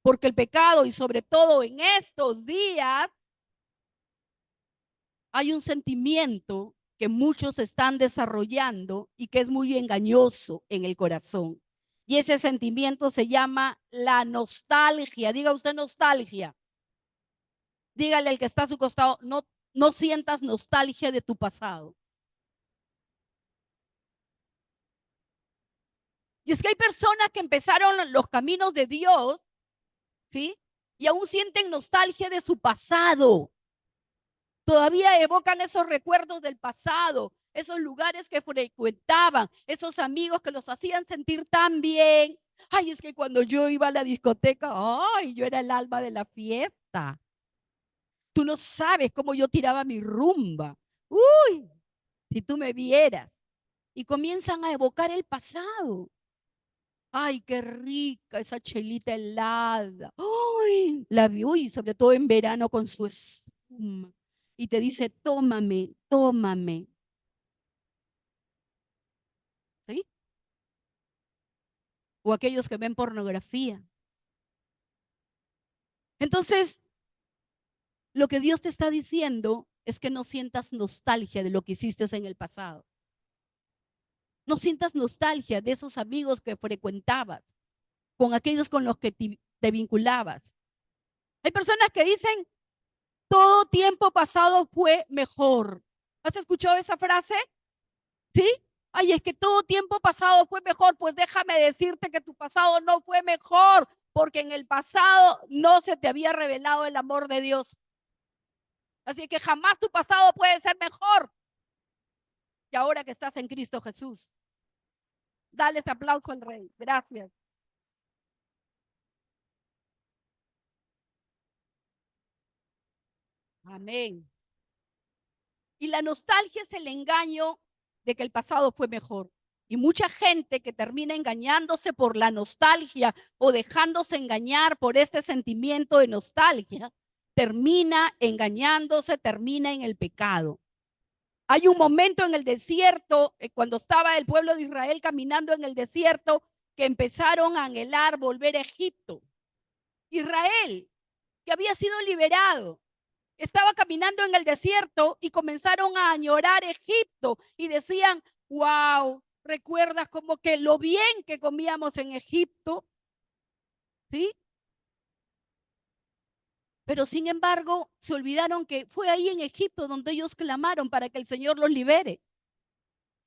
Porque el pecado, y sobre todo en estos días, hay un sentimiento que muchos están desarrollando y que es muy engañoso en el corazón. Y ese sentimiento se llama la nostalgia. Diga usted nostalgia. Dígale al que está a su costado, no, no sientas nostalgia de tu pasado. Y es que hay personas que empezaron los caminos de Dios, ¿sí? Y aún sienten nostalgia de su pasado. Todavía evocan esos recuerdos del pasado, esos lugares que frecuentaban, esos amigos que los hacían sentir tan bien. Ay, es que cuando yo iba a la discoteca, ay, yo era el alma de la fiesta. Tú no sabes cómo yo tiraba mi rumba. Uy, si tú me vieras. Y comienzan a evocar el pasado. Ay, qué rica esa chelita helada. Uy, la vi, uy, sobre todo en verano con su espuma. Y te dice, tómame, tómame. ¿Sí? O aquellos que ven pornografía. Entonces, lo que Dios te está diciendo es que no sientas nostalgia de lo que hiciste en el pasado. No sientas nostalgia de esos amigos que frecuentabas, con aquellos con los que te vinculabas. Hay personas que dicen, todo tiempo pasado fue mejor. ¿Has escuchado esa frase? ¿Sí? Ay, es que todo tiempo pasado fue mejor. Pues déjame decirte que tu pasado no fue mejor, porque en el pasado no se te había revelado el amor de Dios. Así que jamás tu pasado puede ser mejor que ahora que estás en Cristo Jesús. Dale ese aplauso al Rey. Gracias. Amén. Y la nostalgia es el engaño de que el pasado fue mejor. Y mucha gente que termina engañándose por la nostalgia o dejándose engañar por este sentimiento de nostalgia, termina engañándose, termina en el pecado. Hay un momento en el desierto, cuando estaba el pueblo de Israel caminando en el desierto, que empezaron a anhelar volver a Egipto. Israel, que había sido liberado, estaba caminando en el desierto y comenzaron a añorar Egipto y decían, wow, ¿recuerdas como que lo bien que comíamos en Egipto? ¿Sí? Pero sin embargo, se olvidaron que fue ahí en Egipto donde ellos clamaron para que el Señor los libere.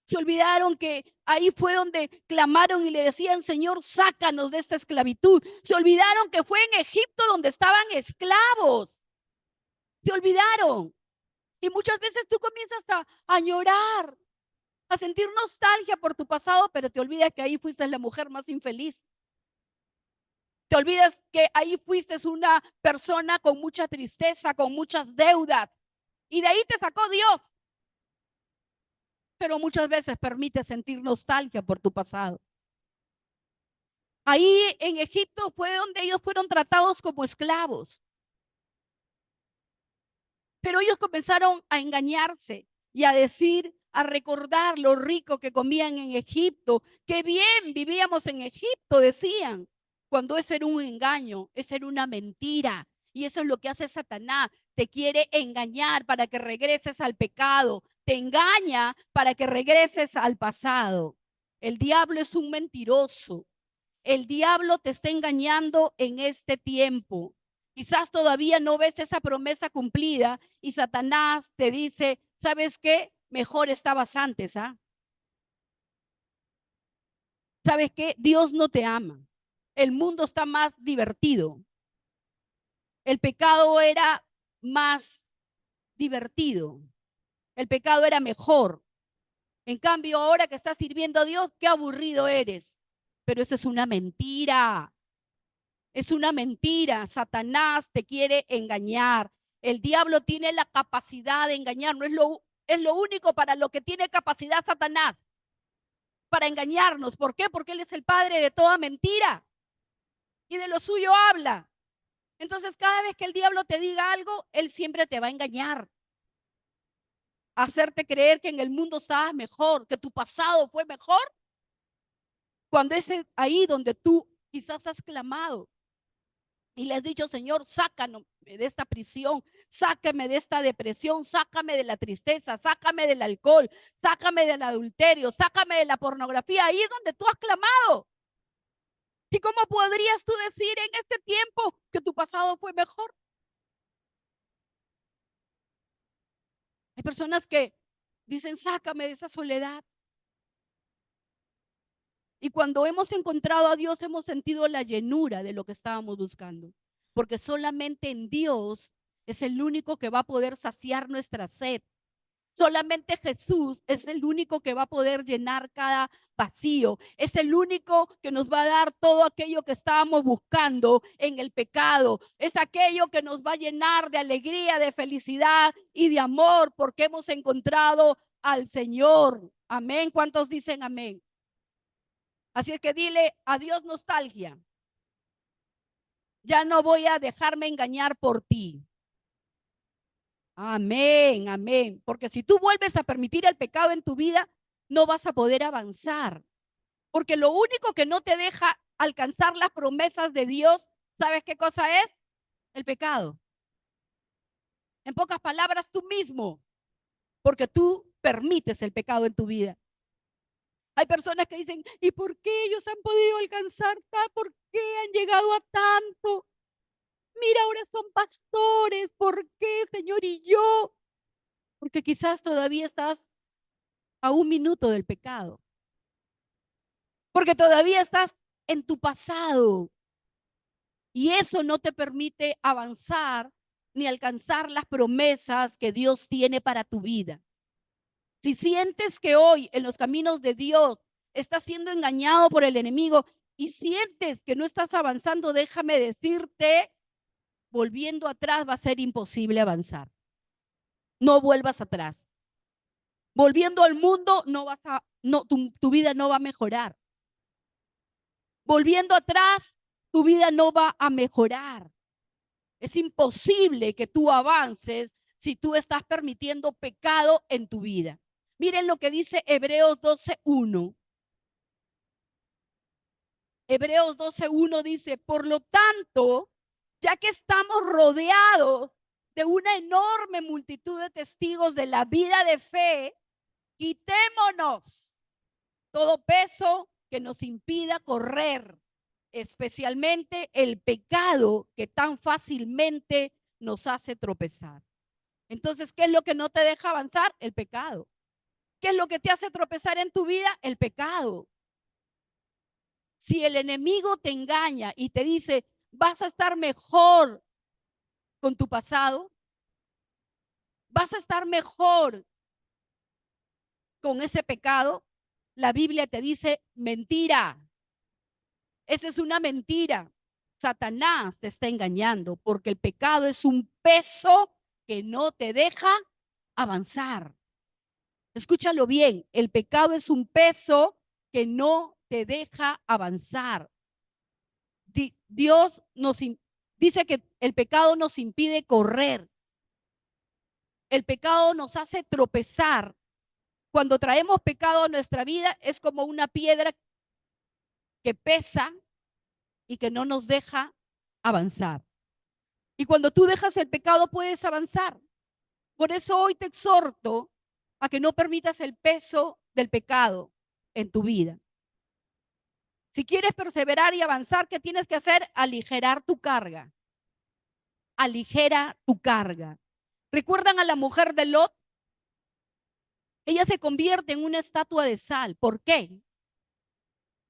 Se olvidaron que ahí fue donde clamaron y le decían, Señor, sácanos de esta esclavitud. Se olvidaron que fue en Egipto donde estaban esclavos. Se olvidaron. Y muchas veces tú comienzas a llorar, a sentir nostalgia por tu pasado, pero te olvidas que ahí fuiste la mujer más infeliz. Te olvidas que ahí fuiste una persona con mucha tristeza, con muchas deudas. Y de ahí te sacó Dios. Pero muchas veces permite sentir nostalgia por tu pasado. Ahí en Egipto fue donde ellos fueron tratados como esclavos. Pero ellos comenzaron a engañarse y a decir, a recordar lo rico que comían en Egipto, qué bien vivíamos en Egipto, decían, cuando eso era un engaño, eso era una mentira. Y eso es lo que hace Satanás, te quiere engañar para que regreses al pecado, te engaña para que regreses al pasado. El diablo es un mentiroso. El diablo te está engañando en este tiempo. Quizás todavía no ves esa promesa cumplida y Satanás te dice, ¿sabes qué? Mejor estabas antes, ¿ah? ¿Sabes qué? Dios no te ama. El mundo está más divertido. El pecado era más divertido. El pecado era mejor. En cambio, ahora que estás sirviendo a Dios, qué aburrido eres. Pero eso es una mentira. Es una mentira. Satanás te quiere engañar. El diablo tiene la capacidad de engañar. No es lo único para lo que tiene capacidad Satanás. Para engañarnos. ¿Por qué? Porque él es el padre de toda mentira. Y de lo suyo habla. Entonces, cada vez que el diablo te diga algo, él siempre te va a engañar. Hacerte creer que en el mundo estabas mejor, que tu pasado fue mejor. Cuando es ahí donde tú quizás has clamado y le has dicho, Señor, sácame de esta prisión, sácame de esta depresión, sácame de la tristeza, sácame del alcohol, sácame del adulterio, sácame de la pornografía. Ahí es donde tú has clamado. ¿Y cómo podrías tú decir en este tiempo que tu pasado fue mejor? Hay personas que dicen, sácame de esa soledad. Y cuando hemos encontrado a Dios, hemos sentido la llenura de lo que estábamos buscando. Porque solamente en Dios es el único que va a poder saciar nuestra sed. Solamente Jesús es el único que va a poder llenar cada vacío. Es el único que nos va a dar todo aquello que estábamos buscando en el pecado. Es aquello que nos va a llenar de alegría, de felicidad y de amor porque hemos encontrado al Señor. Amén. ¿Cuántos dicen amén? Así es que dile adiós nostalgia. Ya no voy a dejarme engañar por ti. Amén, amén. Porque si tú vuelves a permitir el pecado en tu vida, no vas a poder avanzar. Porque lo único que no te deja alcanzar las promesas de Dios, ¿sabes qué cosa es? El pecado. En pocas palabras, tú mismo. Porque tú permites el pecado en tu vida. Hay personas que dicen, ¿y por qué ellos han podido alcanzar tanto? ¿Por qué han llegado a tanto? Mira, ahora son pastores. ¿Por qué, Señor? Y yo, porque quizás todavía estás a un minuto del pecado. Porque todavía estás en tu pasado. Y eso no te permite avanzar ni alcanzar las promesas que Dios tiene para tu vida. Si sientes que hoy en los caminos de Dios estás siendo engañado por el enemigo y sientes que no estás avanzando, déjame decirte, volviendo atrás va a ser imposible avanzar. No vuelvas atrás. Volviendo al mundo, tu vida no va a mejorar. Volviendo atrás, tu vida no va a mejorar. Es imposible que tú avances si tú estás permitiendo pecado en tu vida. Miren lo que dice Hebreos 12:1. Hebreos 12:1 dice, por lo tanto, ya que estamos rodeados de una enorme multitud de testigos de la vida de fe, quitémonos todo peso que nos impida correr, especialmente el pecado que tan fácilmente nos hace tropezar. Entonces, ¿qué es lo que no te deja avanzar? El pecado. ¿Qué es lo que te hace tropezar en tu vida? El pecado. Si el enemigo te engaña y te dice, vas a estar mejor con tu pasado, vas a estar mejor con ese pecado, la Biblia te dice mentira. Esa es una mentira. Satanás te está engañando porque el pecado es un peso que no te deja avanzar. Escúchalo bien, el pecado es un peso que no te deja avanzar. Dios nos dice que el pecado nos impide correr. El pecado nos hace tropezar. Cuando traemos pecado a nuestra vida es como una piedra que pesa y que no nos deja avanzar. Y cuando tú dejas el pecado puedes avanzar. Por eso hoy te exhorto a que no permitas el peso del pecado en tu vida. Si quieres perseverar y avanzar, ¿qué tienes que hacer? Aligerar tu carga. Aligera tu carga. ¿Recuerdan a la mujer de Lot? Ella se convierte en una estatua de sal. ¿Por qué?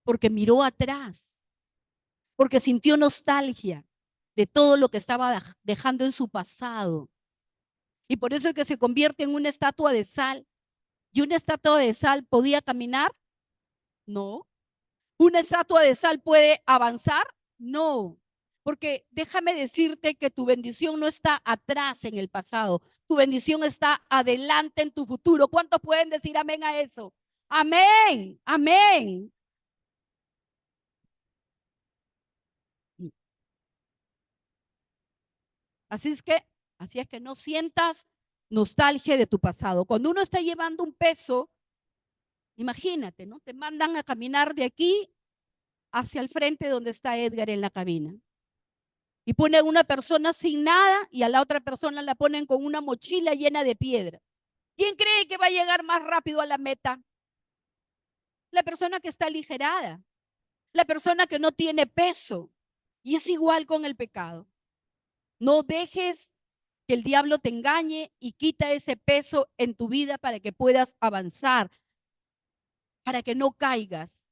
Porque miró atrás, porque sintió nostalgia de todo lo que estaba dejando en su pasado. Y por eso es que se convierte en una estatua de sal. ¿Y una estatua de sal podía caminar? No. ¿Una estatua de sal puede avanzar? No. Porque déjame decirte que tu bendición no está atrás en el pasado. Tu bendición está adelante en tu futuro. ¿Cuántos pueden decir amén a eso? Amén, amén. Así es que, así es que no sientas nostalgia de tu pasado. Cuando uno está llevando un peso, imagínate, ¿no? Te mandan a caminar de aquí hacia el frente donde está Edgar en la cabina. Y ponen una persona sin nada y a la otra persona la ponen con una mochila llena de piedra. ¿Quién cree que va a llegar más rápido a la meta? La persona que está aligerada, la persona que no tiene peso. Y es igual con el pecado. No dejes que el diablo te engañe y quita ese peso en tu vida para que puedas avanzar, para que no caigas.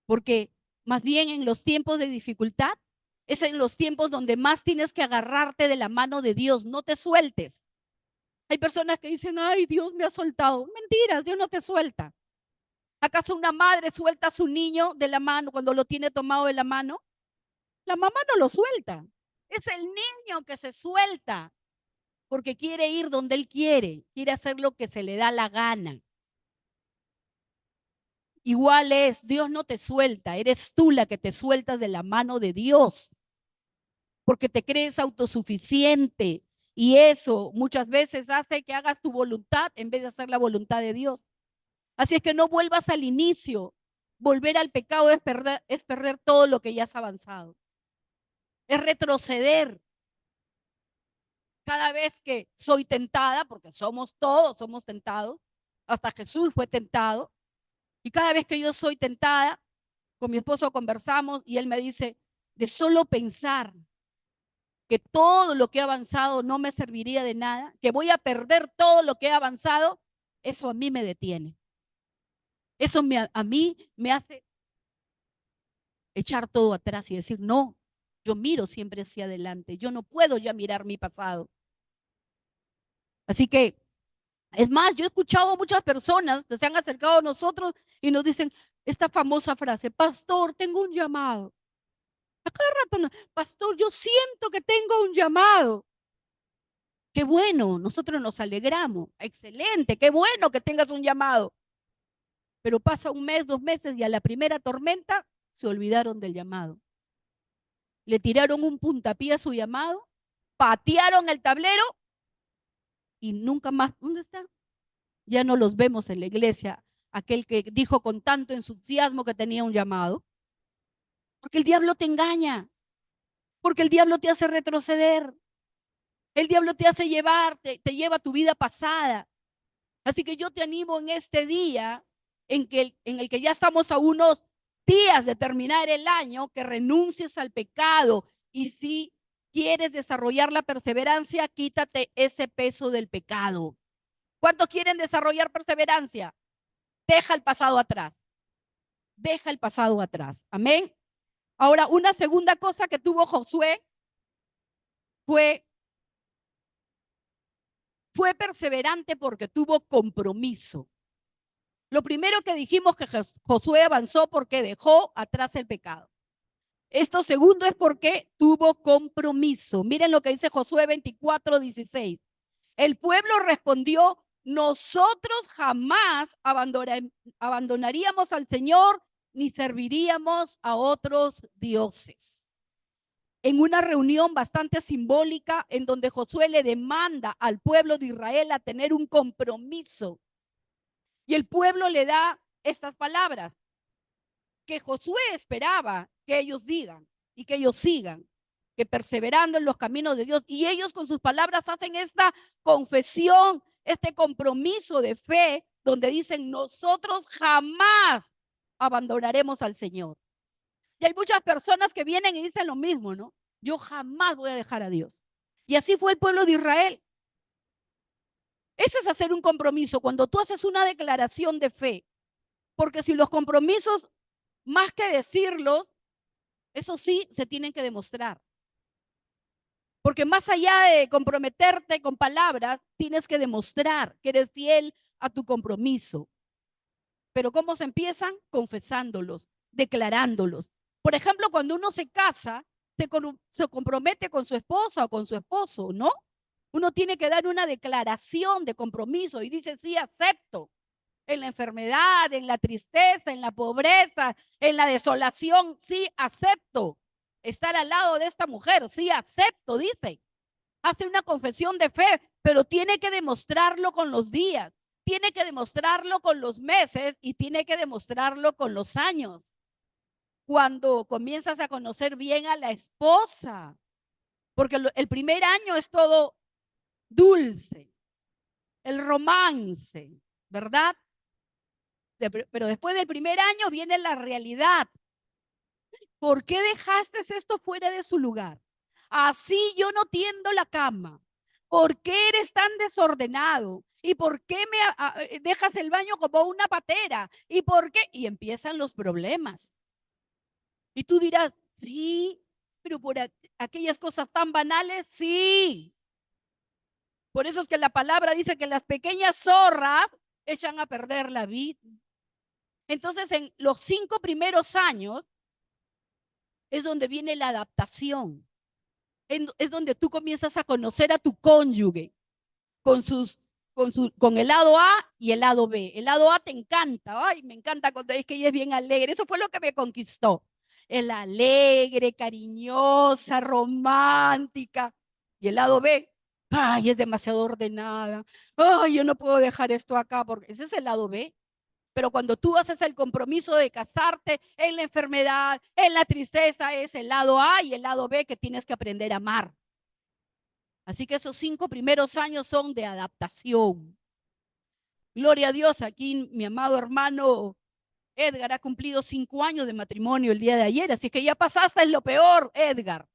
Porque más bien en los tiempos de dificultad, es en los tiempos donde más tienes que agarrarte de la mano de Dios, no te sueltes. Hay personas que dicen, ay, Dios me ha soltado. Mentiras, Dios no te suelta. ¿Acaso una madre suelta a su niño de la mano cuando lo tiene tomado de la mano? La mamá no lo suelta. Es el niño que se suelta porque quiere ir donde él quiere hacer lo que se le da la gana. Igual es, Dios no te suelta, eres tú la que te sueltas de la mano de Dios, porque te crees autosuficiente y eso muchas veces hace que hagas tu voluntad en vez de hacer la voluntad de Dios. Así es que no vuelvas al inicio. Volver al pecado es perder todo lo que ya has avanzado. Es retroceder. Cada vez que soy tentada, porque todos somos tentados, hasta Jesús fue tentado, y cada vez que yo soy tentada, con mi esposo conversamos y él me dice, de solo pensar que todo lo que he avanzado no me serviría de nada, que voy a perder todo lo que he avanzado, eso a mí me detiene. Eso a mí me hace echar todo atrás y decir, no, yo miro siempre hacia adelante, yo no puedo ya mirar mi pasado. Así que, es más, yo he escuchado a muchas personas que se han acercado a nosotros y nos dicen esta famosa frase, pastor, tengo un llamado. A cada rato, pastor, yo siento que tengo un llamado. Qué bueno, nosotros nos alegramos. Excelente, qué bueno que tengas un llamado. Pero pasa un mes, 2 meses y a la primera tormenta se olvidaron del llamado. Le tiraron un puntapié a su llamado, patearon el tablero y nunca más. ¿Dónde está? Ya no los vemos en la iglesia. Aquel que dijo con tanto entusiasmo que tenía un llamado. Porque el diablo te engaña. Porque el diablo te hace retroceder. El diablo te hace llevar, te lleva a tu vida pasada. Así que yo te animo en este día en el que ya estamos a unos días de terminar el año, que renuncies al pecado. Y si quieres desarrollar la perseverancia, quítate ese peso del pecado. ¿Cuántos quieren desarrollar perseverancia? Deja el pasado atrás. Deja el pasado atrás. Amén. Ahora, una segunda cosa que tuvo Josué fue perseverante porque tuvo compromiso. Lo primero que dijimos que Josué avanzó porque dejó atrás el pecado. Esto segundo es porque tuvo compromiso. Miren lo que dice Josué 24:16. El pueblo respondió: nosotros jamás abandonaríamos al Señor ni serviríamos a otros dioses. En una reunión bastante simbólica en donde Josué le demanda al pueblo de Israel a tener un compromiso. Y el pueblo le da estas palabras que Josué esperaba que ellos digan y que ellos sigan, que perseverando en los caminos de Dios. Y ellos con sus palabras hacen esta confesión, este compromiso de fe, donde dicen: nosotros jamás abandonaremos al Señor. Y hay muchas personas que vienen y dicen lo mismo, ¿no? Yo jamás voy a dejar a Dios. Y así fue el pueblo de Israel. Eso es hacer un compromiso, cuando tú haces una declaración de fe. Porque si los compromisos, más que decirlos, eso sí, se tienen que demostrar. Porque más allá de comprometerte con palabras, tienes que demostrar que eres fiel a tu compromiso. Pero ¿cómo se empiezan? Confesándolos, declarándolos. Por ejemplo, cuando uno se casa, se compromete con su esposa o con su esposo, ¿no? Uno tiene que dar una declaración de compromiso y dice: sí, acepto. En la enfermedad, en la tristeza, en la pobreza, en la desolación, sí, acepto estar al lado de esta mujer, sí, acepto, dice. Hace una confesión de fe, pero tiene que demostrarlo con los días, tiene que demostrarlo con los meses y tiene que demostrarlo con los años. Cuando comienzas a conocer bien a la esposa, porque el primer año es todo dulce, el romance, ¿verdad? Pero después del primer año viene la realidad. ¿Por qué dejaste esto fuera de su lugar? Así yo no tiendo la cama. ¿Por qué eres tan desordenado? ¿Y por qué me dejas el baño como una patera? ¿Y por qué? Y empiezan los problemas. Y tú dirás: sí, pero por aquellas cosas tan banales, sí. Por eso es que la palabra dice que las pequeñas zorras echan a perder la vida. Entonces, en los 5 primeros años es donde viene la adaptación. Es donde tú comienzas a conocer a tu cónyuge con el lado A y el lado B. El lado A te encanta. Ay, me encanta cuando es que ella es bien alegre. Eso fue lo que me conquistó. Es alegre, cariñosa, romántica. Y el lado B, ay, es demasiado ordenada. Ay, yo no puedo dejar esto acá, porque ese es el lado B. Pero cuando tú haces el compromiso de casarte, en la enfermedad, en la tristeza, es el lado A y el lado B que tienes que aprender a amar. Así que esos 5 primeros años son de adaptación. Gloria a Dios, aquí mi amado hermano Edgar ha cumplido 5 años de matrimonio el día de ayer, así que ya pasaste lo peor, Edgar.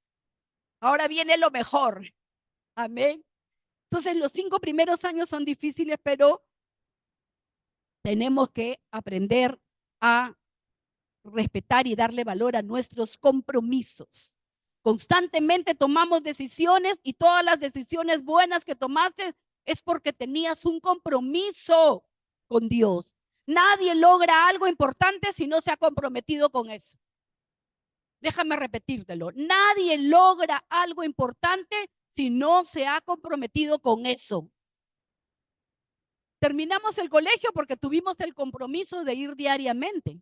Ahora viene lo mejor. Amén. Entonces los 5 primeros años son difíciles, pero tenemos que aprender a respetar y darle valor a nuestros compromisos. Constantemente tomamos decisiones y todas las decisiones buenas que tomaste es porque tenías un compromiso con Dios. Nadie logra algo importante si no se ha comprometido con eso. Déjame repetírtelo. Nadie logra algo importante si no se ha comprometido con eso. Terminamos el colegio porque tuvimos el compromiso de ir diariamente,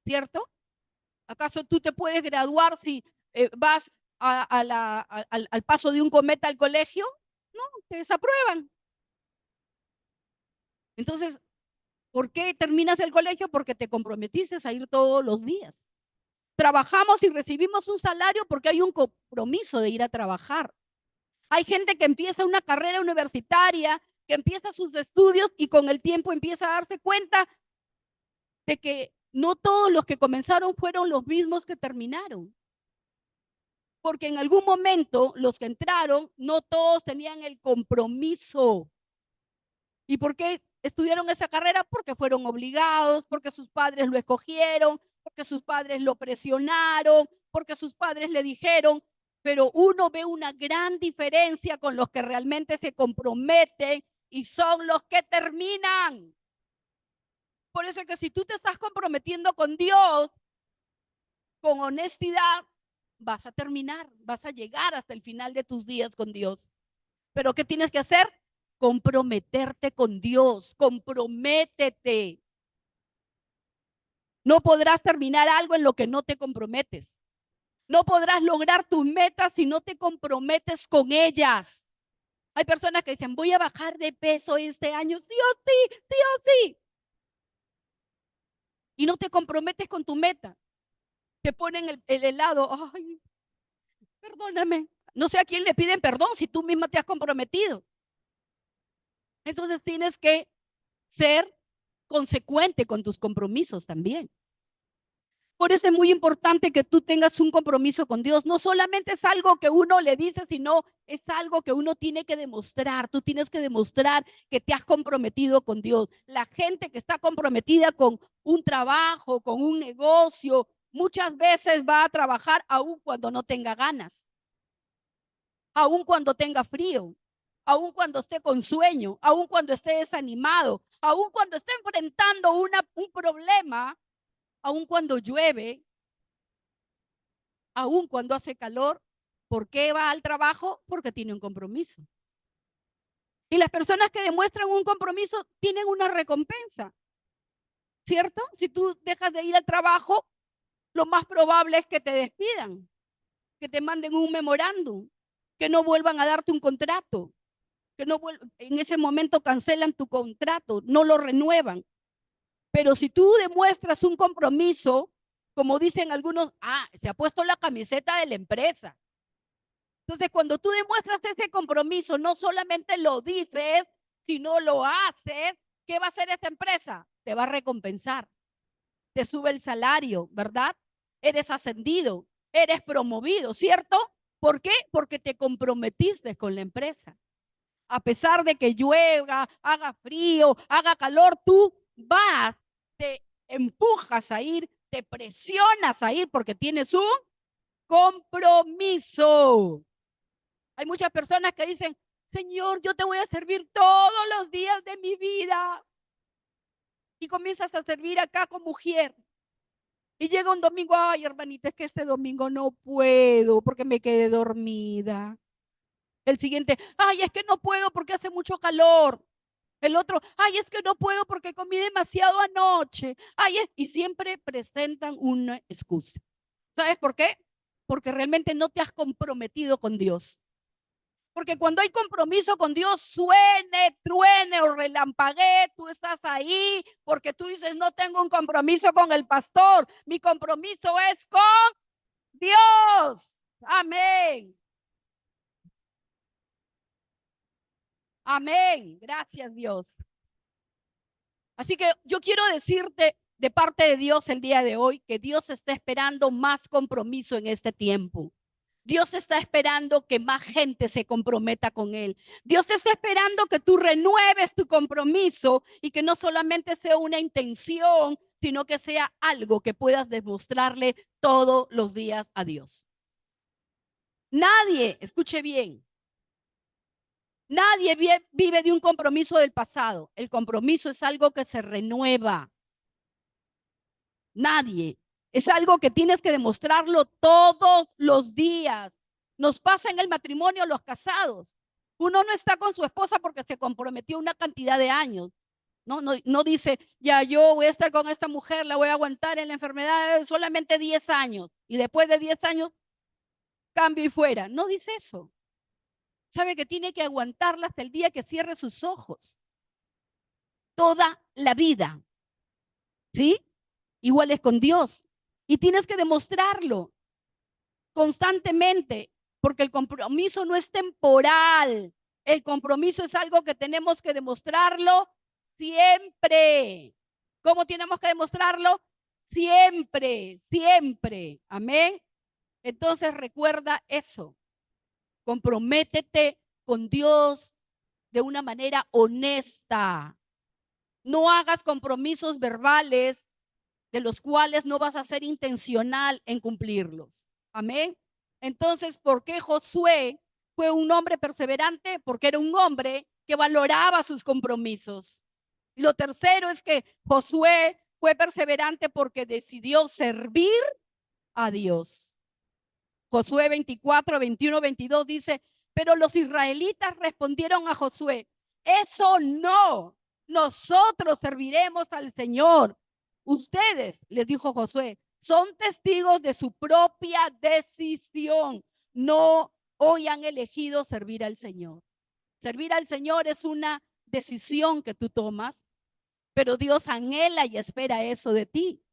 ¿cierto? ¿Acaso tú te puedes graduar si vas al paso de un cometa al colegio? No, te desaprueban. Entonces, ¿por qué terminas el colegio? Porque te comprometiste a ir todos los días. Trabajamos y recibimos un salario porque hay un compromiso de ir a trabajar. Hay gente que empieza una carrera universitaria, que empieza sus estudios y con el tiempo empieza a darse cuenta de que no todos los que comenzaron fueron los mismos que terminaron. Porque en algún momento los que entraron, no todos tenían el compromiso. ¿Y por qué estudiaron esa carrera? Porque fueron obligados, porque sus padres lo escogieron, porque sus padres lo presionaron, porque sus padres le dijeron, pero uno ve una gran diferencia con los que realmente se comprometen y son los que terminan. Por eso es que si tú te estás comprometiendo con Dios, con honestidad, vas a terminar, vas a llegar hasta el final de tus días con Dios. Pero ¿qué tienes que hacer? Comprometerte con Dios, comprométete. No podrás terminar algo en lo que no te comprometes. No podrás lograr tus metas si no te comprometes con ellas. Hay personas que dicen, voy a bajar de peso este año, sí o sí, sí o sí. Y no te comprometes con tu meta. Te ponen el helado, ay, perdóname. No sé a quién le piden perdón si tú misma te has comprometido. Entonces tienes que ser consecuente con tus compromisos también. Por eso es muy importante que tú tengas un compromiso con Dios. No solamente es algo que uno le dice, sino es algo que uno tiene que demostrar. Tú tienes que demostrar que te has comprometido con Dios. La gente que está comprometida con un trabajo, con un negocio, muchas veces va a trabajar aún cuando no tenga ganas, aún cuando tenga frío, aún cuando esté con sueño, aún cuando esté desanimado, aún cuando esté enfrentando un problema, aún cuando llueve, aún cuando hace calor. ¿Por qué va al trabajo? Porque tiene un compromiso. Y las personas que demuestran un compromiso tienen una recompensa, ¿cierto? Si tú dejas de ir al trabajo, lo más probable es que te despidan, que te manden un memorándum, que no vuelvan a darte un contrato, que no en ese momento cancelan tu contrato, no lo renuevan. Pero si tú demuestras un compromiso, como dicen algunos, se ha puesto la camiseta de la empresa. Entonces, cuando tú demuestras ese compromiso, no solamente lo dices, sino lo haces, ¿qué va a hacer esta empresa? Te va a recompensar, te sube el salario, ¿verdad? Eres ascendido, eres promovido, ¿cierto? ¿Por qué? Porque te comprometiste con la empresa. A pesar de que llueva, haga frío, haga calor, tú vas, te empujas a ir, te presionas a ir porque tienes un compromiso. Hay muchas personas que dicen, Señor, yo te voy a servir todos los días de mi vida. Y comienzas a servir acá con mujer. Y llega un domingo, ay, hermanita, es que este domingo no puedo porque me quedé dormida. El siguiente, ay, es que no puedo porque hace mucho calor. El otro, ay, es que no puedo porque comí demasiado anoche. Ay, y siempre presentan una excusa. ¿Sabes por qué? Porque realmente no te has comprometido con Dios. Porque cuando hay compromiso con Dios, suene, truene o relampaguee, tú estás ahí porque tú dices, no tengo un compromiso con el pastor, mi compromiso es con Dios. Amén. Amén. Gracias, Dios. Así que yo quiero decirte de parte de Dios el día de hoy que Dios está esperando más compromiso en este tiempo. Dios está esperando que más gente se comprometa con Él. Dios está esperando que tú renueves tu compromiso y que no solamente sea una intención, sino que sea algo que puedas demostrarle todos los días a Dios. Nadie, escuche bien, nadie vive de un compromiso del pasado. El compromiso es algo que se renueva. Nadie. Es algo que tienes que demostrarlo todos los días. Nos pasa en el matrimonio los casados. Uno no está con su esposa porque se comprometió una cantidad de años. No dice, ya yo voy a estar con esta mujer, la voy a aguantar en la enfermedad solamente 10 años y después de 10 años cambio y fuera. No dice eso. Sabe que tiene que aguantarla hasta el día que cierre sus ojos. Toda la vida. ¿Sí? Igual es con Dios. Y tienes que demostrarlo constantemente, porque el compromiso no es temporal. El compromiso es algo que tenemos que demostrarlo siempre. ¿Cómo tenemos que demostrarlo? Siempre, siempre. Amén. Entonces recuerda eso. Comprométete con Dios de una manera honesta. No hagas compromisos verbales de los cuales no vas a ser intencional en cumplirlos. Amén. Entonces, ¿por qué Josué fue un hombre perseverante? Porque era un hombre que valoraba sus compromisos. Y lo tercero es que Josué fue perseverante porque decidió servir a Dios. Josué 24, 21, 22 dice, pero los israelitas respondieron a Josué, eso no, nosotros serviremos al Señor. Ustedes, les dijo Josué, son testigos de su propia decisión. No hoy han elegido servir al Señor. Servir al Señor es una decisión que tú tomas, pero Dios anhela y espera eso de ti.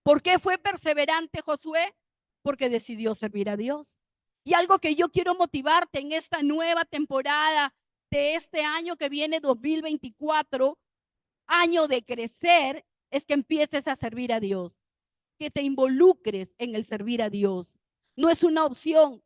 ¿Por qué fue perseverante Josué? Porque decidió servir a Dios. Y algo que yo quiero motivarte en esta nueva temporada de este año que viene, 2024, año de crecer, es que empieces a servir a Dios, que te involucres en el servir a Dios. No es una opción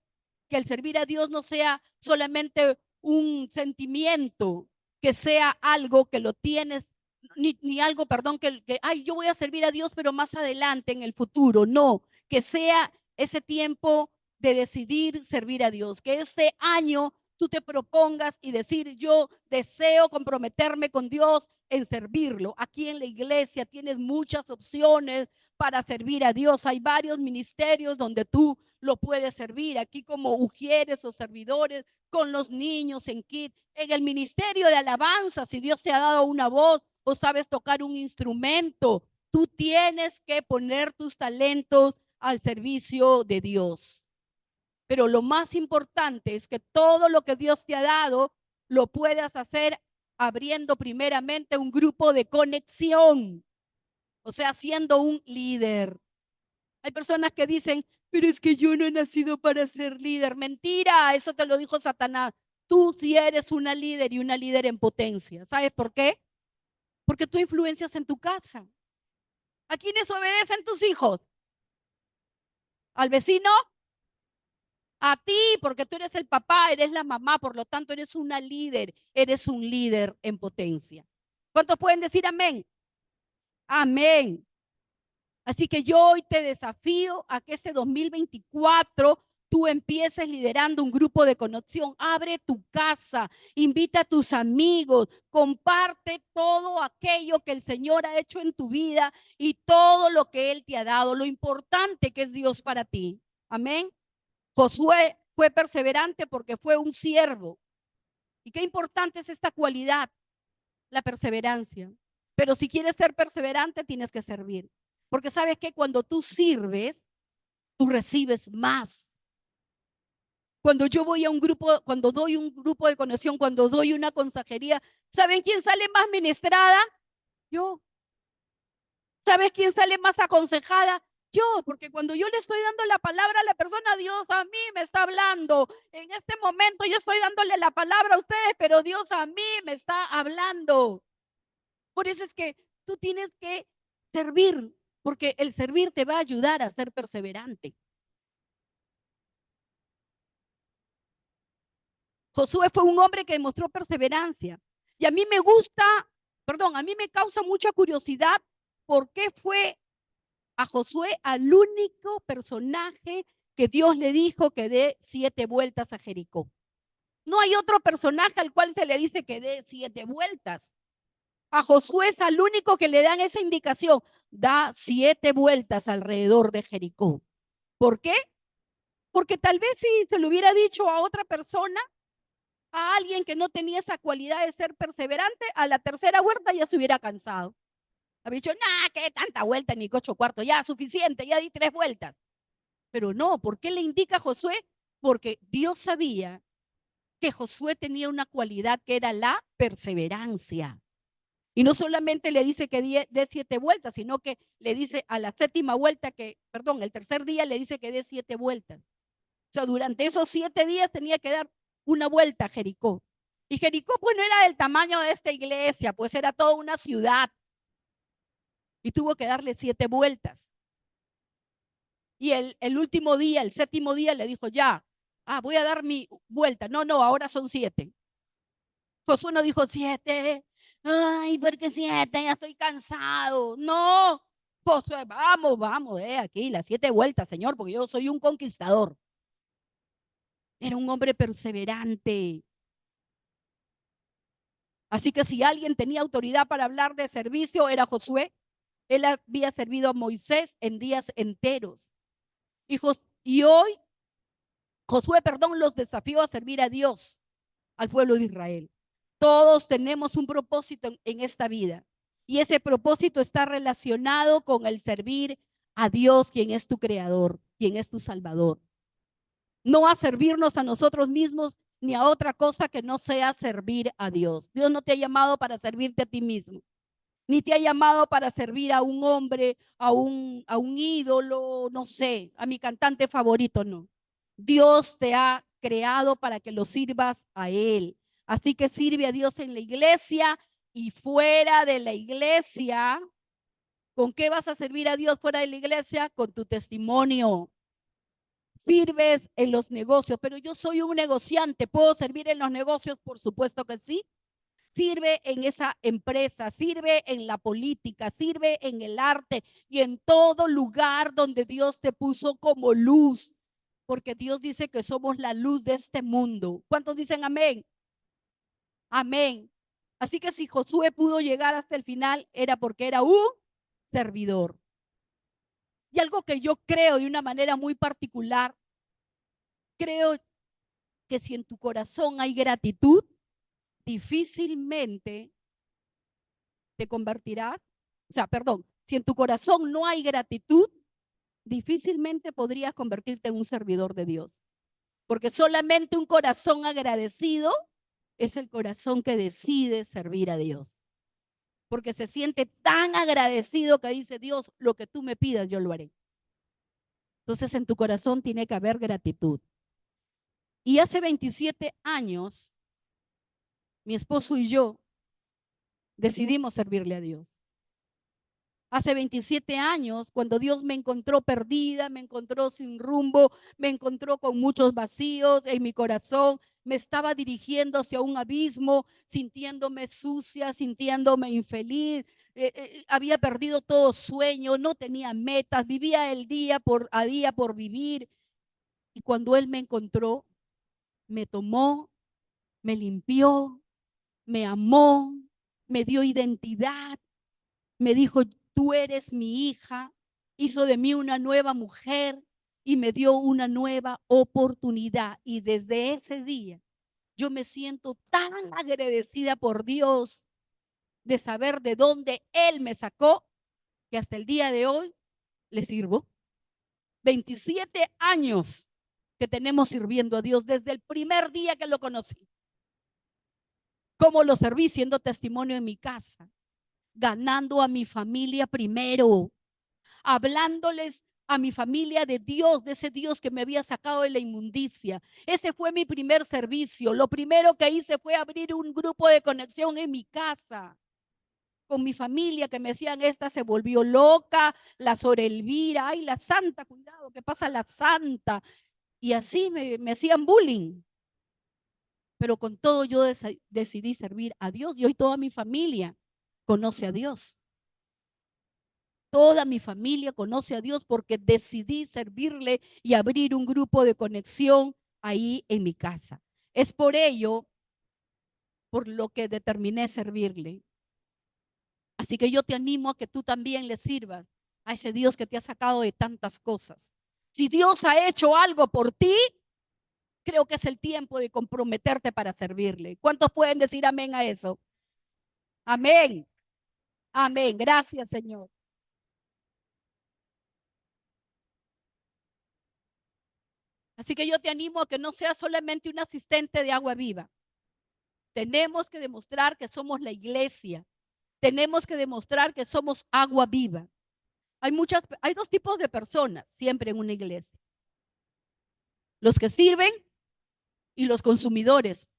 que el servir a Dios no sea solamente un sentimiento, que sea algo que lo tienes ni algo, perdón, ay, yo voy a servir a Dios, pero más adelante, en el futuro. No, que sea ese tiempo de decidir servir a Dios, que este año tú te propongas y decir, yo deseo comprometerme con Dios en servirlo. Aquí en la iglesia tienes muchas opciones para servir a Dios. Hay varios ministerios donde tú lo puedes servir. Aquí como ujieres o servidores, con los niños en KID, en el ministerio de alabanza, si Dios te ha dado una voz, o sabes tocar un instrumento, tú tienes que poner tus talentos al servicio de Dios. Pero lo más importante es que todo lo que Dios te ha dado lo puedas hacer abriendo primeramente un grupo de conexión, o sea, siendo un líder. Hay personas que dicen, pero es que yo no he nacido para ser líder. Mentira, eso te lo dijo Satanás. Tú sí eres una líder y una líder en potencia. ¿Sabes por qué? Porque tú influencias en tu casa. ¿A quiénes obedecen tus hijos? ¿Al vecino? A ti, porque tú eres el papá, eres la mamá, por lo tanto eres una líder, eres un líder en potencia. ¿Cuántos pueden decir amén? Amén. Así que yo hoy te desafío a que este 2024 tú empieces liderando un grupo de conexión. Abre tu casa, invita a tus amigos, comparte todo aquello que el Señor ha hecho en tu vida y todo lo que Él te ha dado, lo importante que es Dios para ti. Amén. Josué fue perseverante porque fue un siervo. Y qué importante es esta cualidad, la perseverancia. Pero si quieres ser perseverante, tienes que servir. Porque sabes que cuando tú sirves, tú recibes más. Cuando yo voy a un grupo, cuando doy un grupo de conexión, cuando doy una consejería, ¿saben quién sale más ministrada? Yo. ¿Sabes quién sale más aconsejada? Yo, porque cuando yo le estoy dando la palabra a la persona, Dios a mí me está hablando. En este momento yo estoy dándole la palabra a ustedes, pero Dios a mí me está hablando. Por eso es que tú tienes que servir, porque el servir te va a ayudar a ser perseverante. Josué fue un hombre que demostró perseverancia. Y a mí me gusta, perdón, a mí me causa mucha curiosidad por qué fue a Josué al único personaje que Dios le dijo que dé 7 vueltas a Jericó. No hay otro personaje al cual se le dice que dé 7 vueltas. A Josué es al único que le dan esa indicación. Da 7 vueltas alrededor de Jericó. ¿Por qué? Porque tal vez si se lo hubiera dicho a otra persona, a alguien que no tenía esa cualidad de ser perseverante, a la tercera vuelta ya se hubiera cansado. Había dicho, nah, qué tanta vuelta, ni 8 cuartos, ya suficiente, ya di 3 vueltas. Pero no, ¿por qué le indica a Josué? Porque Dios sabía que Josué tenía una cualidad que era la perseverancia. Y no solamente le dice que dé 7 vueltas, sino que le dice a la séptima vuelta el tercer día le dice que dé 7 vueltas. O sea, durante esos 7 días tenía que dar una vuelta a Jericó. Y Jericó pues no era del tamaño de esta iglesia, pues era toda una ciudad. Y tuvo que darle 7 vueltas. Y el último día, el séptimo día, le dijo, ya, voy a dar mi vuelta. No, ahora son 7. Josué no dijo 7. Ay, ¿por qué 7? Ya estoy cansado. No, Josué, vamos, aquí las 7 vueltas, Señor, porque yo soy un conquistador. Era un hombre perseverante. Así que si alguien tenía autoridad para hablar de servicio, era Josué. Él había servido a Moisés en días enteros. Y hoy Josué, los desafió a servir a Dios, al pueblo de Israel. Todos tenemos un propósito en esta vida. Y ese propósito está relacionado con el servir a Dios, quien es tu creador, quien es tu salvador. No a servirnos a nosotros mismos ni a otra cosa que no sea servir a Dios. Dios no te ha llamado para servirte a ti mismo, ni te ha llamado para servir a un hombre, a un ídolo, no sé, a mi cantante favorito, no. Dios te ha creado para que lo sirvas a Él. Así que sirve a Dios en la iglesia y fuera de la iglesia. ¿Con qué vas a servir a Dios fuera de la iglesia? Con tu testimonio. Sirves en los negocios, pero yo soy un negociante, ¿puedo servir en los negocios? Por supuesto que sí. Sirve en esa empresa, sirve en la política, sirve en el arte y en todo lugar donde Dios te puso como luz, porque Dios dice que somos la luz de este mundo. ¿Cuántos dicen amén? Amén. Así que si Josué pudo llegar hasta el final, era porque era un servidor. Y algo que yo creo de una manera muy particular, creo que si en tu corazón hay gratitud, difícilmente te convertirás, si en tu corazón no hay gratitud, difícilmente podrías convertirte en un servidor de Dios. Porque solamente un corazón agradecido es el corazón que decide servir a Dios. Porque se siente tan agradecido que dice, Dios, lo que tú me pidas, yo lo haré. Entonces en tu corazón tiene que haber gratitud. Y hace 27 años, mi esposo y yo decidimos servirle a Dios. Hace 27 años, cuando Dios me encontró perdida, me encontró sin rumbo, me encontró con muchos vacíos en mi corazón, me estaba dirigiendo hacia un abismo, sintiéndome sucia, sintiéndome infeliz, había perdido todo sueño, no tenía metas, vivía el día a día por vivir. Y cuando Él me encontró, me tomó, me limpió, me amó, me dio identidad, me dijo, tú eres mi hija, hizo de mí una nueva mujer y me dio una nueva oportunidad. Y desde ese día yo me siento tan agradecida por Dios de saber de dónde Él me sacó, que hasta el día de hoy le sirvo. 27 años que tenemos sirviendo a Dios desde el primer día que lo conocí. Cómo lo serví siendo testimonio en mi casa, ganando a mi familia primero, hablándoles a mi familia de Dios, de ese Dios que me había sacado de la inmundicia. Ese fue mi primer servicio. Lo primero que hice fue abrir un grupo de conexión en mi casa con mi familia, que me decían, esta se volvió loca, la Sor Elvira, ay, la santa, cuidado, ¿qué pasa la santa? Y así me hacían bullying. Pero con todo yo decidí servir a Dios y hoy toda mi familia conoce a Dios. Toda mi familia conoce a Dios porque decidí servirle y abrir un grupo de conexión ahí en mi casa. Es por ello, por lo que determiné servirle. Así que yo te animo a que tú también le sirvas a ese Dios que te ha sacado de tantas cosas. Si Dios ha hecho algo por ti, creo que es el tiempo de comprometerte para servirle. ¿Cuántos pueden decir amén a eso? Amén. Amén. Gracias, Señor. Así que yo te animo a que no seas solamente un asistente de agua viva. Tenemos que demostrar que somos la iglesia. Tenemos que demostrar que somos agua viva. Hay dos tipos de personas siempre en una iglesia. Los que sirven y los consumidores,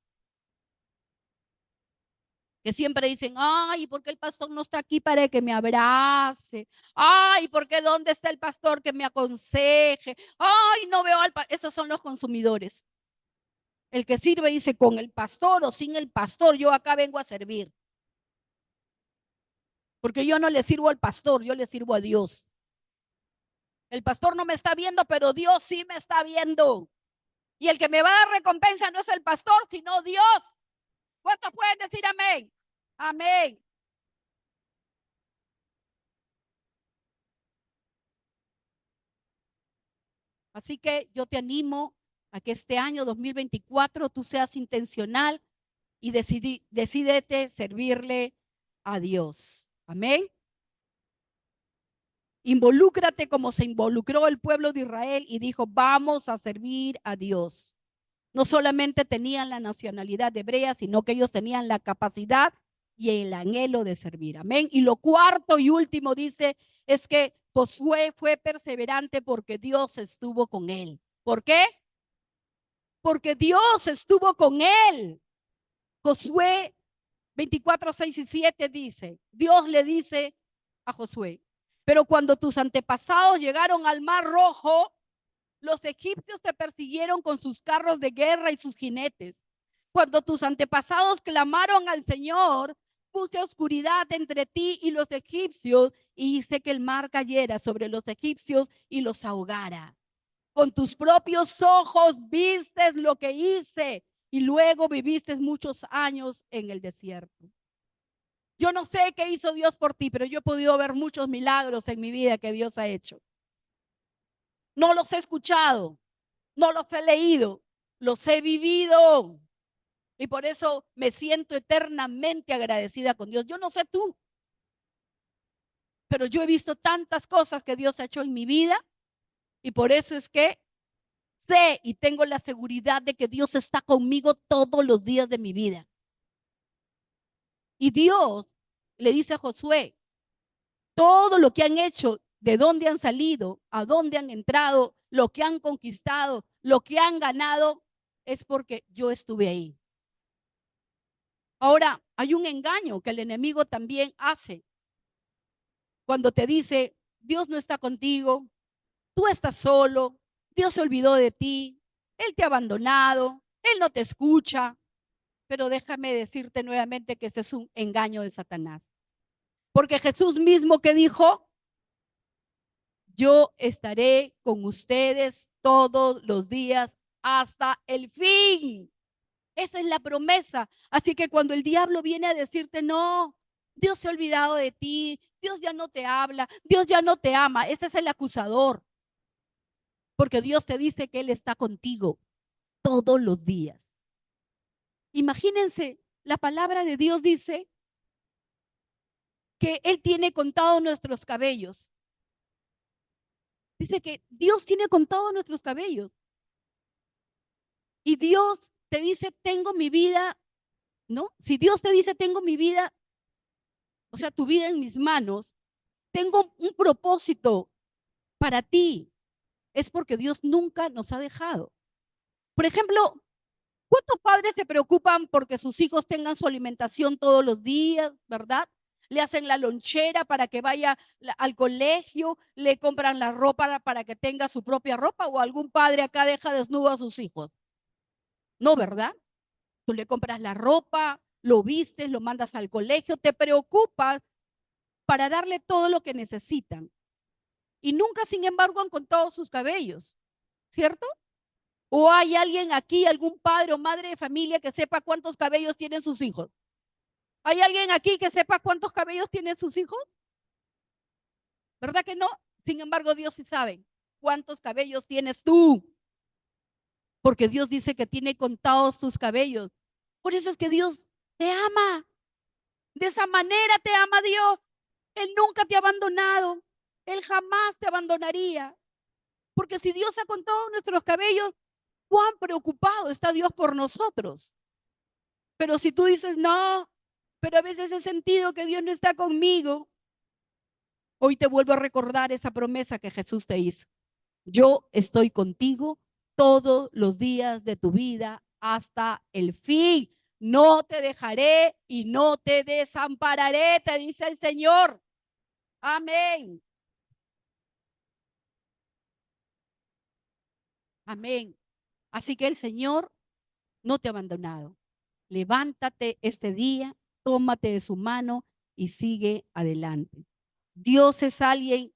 que siempre dicen, ay, ¿por qué el pastor no está aquí para que me abrace? Ay, ¿por qué dónde está el pastor que me aconseje? Ay, no veo al pastor. Esos son los consumidores. El que sirve dice, con el pastor o sin el pastor, yo acá vengo a servir. Porque yo no le sirvo al pastor, yo le sirvo a Dios. El pastor no me está viendo, pero Dios sí me está viendo. Y el que me va a dar recompensa no es el pastor, sino Dios. ¿Cuántos pueden decir amén? Amén. Así que yo te animo a que este año 2024 tú seas intencional y decídete servirle a Dios. Amén. Involúcrate como se involucró el pueblo de Israel y dijo, vamos a servir a Dios. No solamente tenían la nacionalidad hebrea, sino que ellos tenían la capacidad y el anhelo de servir. Amén. Y lo cuarto y último dice es que Josué fue perseverante porque Dios estuvo con él. ¿Por qué? Porque Dios estuvo con él. Josué 24, 6 y 7 dice, Dios le dice a Josué, pero cuando tus antepasados llegaron al Mar Rojo, los egipcios te persiguieron con sus carros de guerra y sus jinetes. Cuando tus antepasados clamaron al Señor, puse oscuridad entre ti y los egipcios y hice que el mar cayera sobre los egipcios y los ahogara. Con tus propios ojos vistes lo que hice y luego viviste muchos años en el desierto. Yo no sé qué hizo Dios por ti, pero yo he podido ver muchos milagros en mi vida que Dios ha hecho. No los he escuchado, no los he leído, los he vivido. Y por eso me siento eternamente agradecida con Dios. Yo no sé tú, pero yo he visto tantas cosas que Dios ha hecho en mi vida y por eso es que sé y tengo la seguridad de que Dios está conmigo todos los días de mi vida. Y Dios le dice a Josué, todo lo que han hecho, de dónde han salido, a dónde han entrado, lo que han conquistado, lo que han ganado, es porque yo estuve ahí. Ahora, hay un engaño que el enemigo también hace. Cuando te dice, Dios no está contigo, tú estás solo, Dios se olvidó de ti, Él te ha abandonado, Él no te escucha. Pero déjame decirte nuevamente que este es un engaño de Satanás. Porque Jesús mismo que dijo, yo estaré con ustedes todos los días hasta el fin. Esa es la promesa. Así que cuando el diablo viene a decirte, no, Dios se ha olvidado de ti, Dios ya no te habla, Dios ya no te ama, ese es el acusador. Porque Dios te dice que Él está contigo todos los días. Imagínense, la palabra de Dios dice que Él tiene contados nuestros cabellos. Dice que Dios tiene contados nuestros cabellos. Y Dios te dice, tengo mi vida, ¿no? Si Dios te dice, tengo mi vida, o sea, tu vida en mis manos, tengo un propósito para ti, es porque Dios nunca nos ha dejado. Por ejemplo, ¿cuántos padres se preocupan porque sus hijos tengan su alimentación todos los días, verdad? Le hacen la lonchera para que vaya al colegio, le compran la ropa para que tenga su propia ropa, o algún padre acá deja desnudo a sus hijos. No, ¿verdad? Tú le compras la ropa, lo vistes, lo mandas al colegio, te preocupas para darle todo lo que necesitan. Y nunca, sin embargo, han contado sus cabellos, ¿cierto? ¿O hay alguien aquí, algún padre o madre de familia que sepa cuántos cabellos tienen sus hijos? ¿Hay alguien aquí que sepa cuántos cabellos tienen sus hijos? ¿Verdad que no? Sin embargo, Dios sí sabe. cuántos cabellos tienes tú, porque Dios dice que tiene contados tus cabellos. Por eso es que Dios te ama. De esa manera te ama Dios. Él nunca te ha abandonado. Él jamás te abandonaría. Porque si Dios ha contado nuestros cabellos, cuán preocupado está Dios por nosotros. Pero si tú dices, no, pero a veces he sentido que Dios no está conmigo, hoy te vuelvo a recordar esa promesa que Jesús te hizo. Yo estoy contigo todos los días de tu vida hasta el fin. No te dejaré y no te desampararé, te dice el Señor. Amén. Amén. Así que el Señor no te ha abandonado. Levántate este día, tómate de su mano y sigue adelante. Dios es alguien,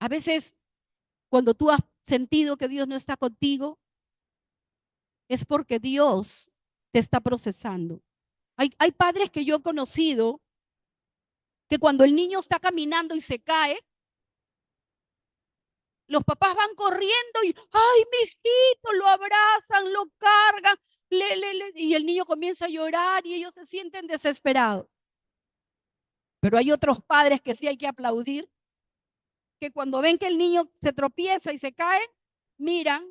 a veces cuando tú has sentido que Dios no está contigo, es porque Dios te está procesando. Hay padres que yo he conocido que cuando el niño está caminando y se cae, los papás van corriendo y, ay, mi hijito, lo abrazan, lo cargan, y el niño comienza a llorar y ellos se sienten desesperados. Pero hay otros padres que sí hay que aplaudir, que cuando ven que el niño se tropieza y se cae, miran,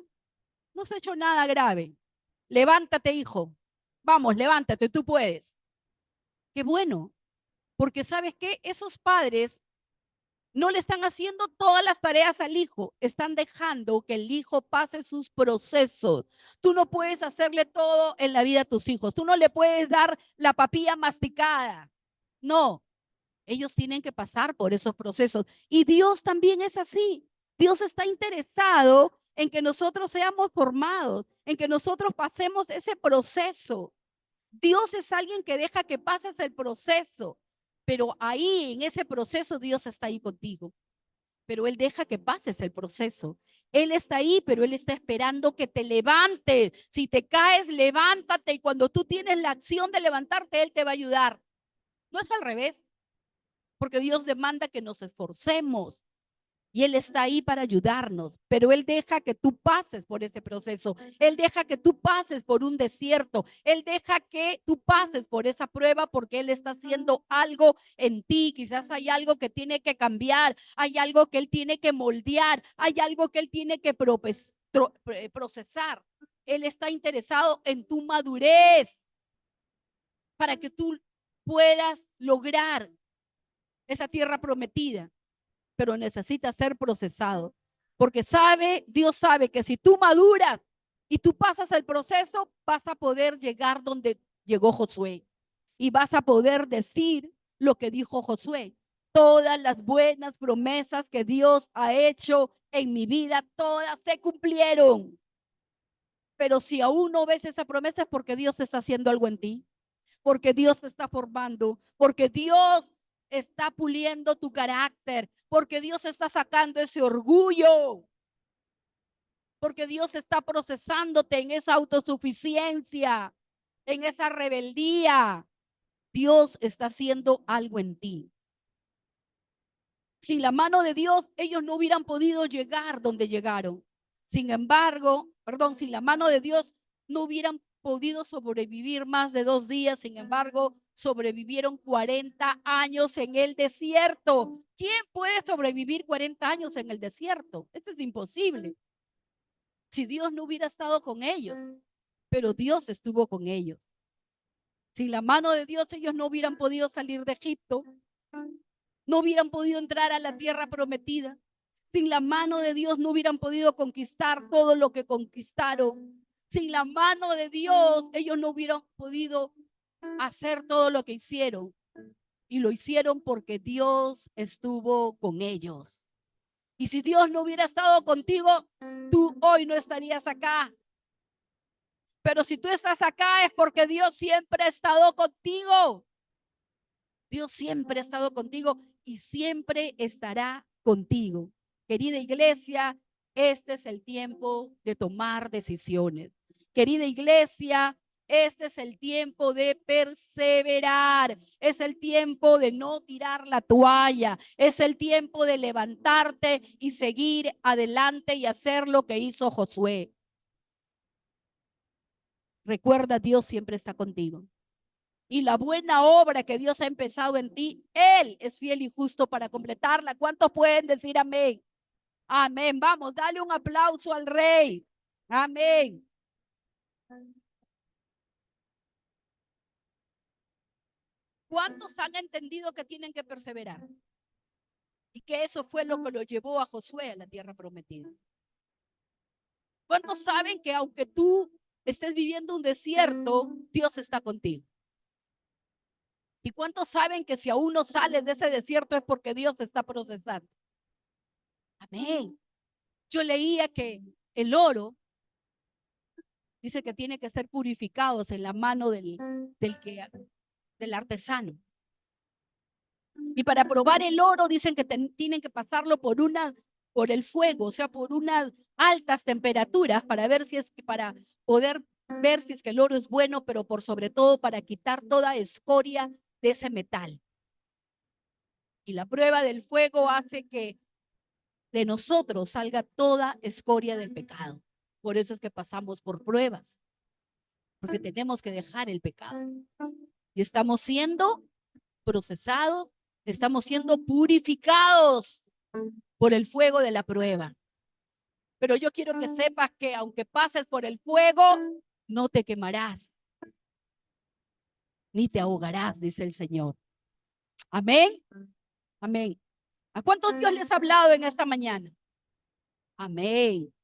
no se ha hecho nada grave. Levántate, hijo. Vamos, levántate, tú puedes. Qué bueno, porque ¿sabes qué? Esos padres no le están haciendo todas las tareas al hijo, están dejando que el hijo pase sus procesos. Tú no puedes hacerle todo en la vida a tus hijos, tú no le puedes dar la papilla masticada. No, ellos tienen que pasar por esos procesos. Y Dios también es así. Dios está interesado en que nosotros seamos formados, en que nosotros pasemos ese proceso. Dios es alguien que deja que pases el proceso, pero ahí en ese proceso Dios está ahí contigo. Pero Él deja que pases el proceso. Él está ahí, pero Él está esperando que te levantes. Si te caes, levántate y cuando tú tienes la acción de levantarte, Él te va a ayudar. No es al revés, porque Dios demanda que nos esforcemos. Y Él está ahí para ayudarnos, pero Él deja que tú pases por ese proceso. Él deja que tú pases por un desierto. Él deja que tú pases por esa prueba porque Él está haciendo algo en ti. Quizás hay algo que tiene que cambiar, hay algo que Él tiene que moldear, hay algo que Él tiene que procesar. Él está interesado en tu madurez para que tú puedas lograr esa tierra prometida, pero necesita ser procesado. Porque Dios sabe que si tú maduras y tú pasas el proceso, vas a poder llegar donde llegó Josué. Y vas a poder decir lo que dijo Josué. Todas las buenas promesas que Dios ha hecho en mi vida, todas se cumplieron. Pero si aún no ves esa promesa es porque Dios está haciendo algo en ti, porque Dios te está formando, porque Dios está puliendo tu carácter, porque Dios está sacando ese orgullo, porque Dios está procesándote en esa autosuficiencia, en esa rebeldía. Dios está haciendo algo en ti. Sin la mano de Dios, ellos no hubieran podido llegar donde llegaron. Sin embargo, sin la mano de Dios, no hubieran podido sobrevivir más de 2 días. Sin embargo, sobrevivieron 40 años en el desierto. ¿Quién puede sobrevivir 40 años en el desierto? Esto es imposible. Si Dios no hubiera estado con ellos, pero Dios estuvo con ellos. Sin la mano de Dios, ellos no hubieran podido salir de Egipto, no hubieran podido entrar a la tierra prometida. Sin la mano de Dios no hubieran podido conquistar todo lo que conquistaron. Sin la mano de Dios, ellos no hubieran podido hacer todo lo que hicieron. Y lo hicieron porque Dios estuvo con ellos. Y si Dios no hubiera estado contigo, tú hoy no estarías acá. Pero si tú estás acá es porque Dios siempre ha estado contigo. Dios siempre ha estado contigo y siempre estará contigo. Querida iglesia, este es el tiempo de tomar decisiones. Querida iglesia, Este es el tiempo de perseverar, es el tiempo de no tirar la toalla, es el tiempo de levantarte y seguir adelante y hacer lo que hizo Josué. Recuerda, Dios siempre está contigo. Y la buena obra que Dios ha empezado en ti, Él es fiel y justo para completarla. ¿Cuántos pueden decir amén? Amén. Vamos, dale un aplauso al Rey. Amén. ¿Cuántos han entendido que tienen que perseverar? Y que eso fue lo que lo llevó a Josué a la tierra prometida. ¿Cuántos saben que aunque tú estés viviendo un desierto, Dios está contigo? ¿Y cuántos saben que si aún no sales de ese desierto es porque Dios te está procesando? Amén. Yo leía que el oro dice que tiene que ser purificados en la mano del artesano. Y para probar el oro dicen que tienen que pasarlo por el fuego, o sea, por unas altas temperaturas para ver si es que para poder ver si es que el oro es bueno, pero por sobre todo para quitar toda escoria de ese metal. Y la prueba del fuego hace que de nosotros salga toda escoria del pecado. Por eso es que pasamos por pruebas, porque tenemos que dejar el pecado. Y estamos siendo procesados, estamos siendo purificados por el fuego de la prueba. Pero yo quiero que sepas que aunque pases por el fuego, no te quemarás, ni te ahogarás, dice el Señor. Amén. Amén. ¿A cuántos Dios les ha hablado en esta mañana? Amén.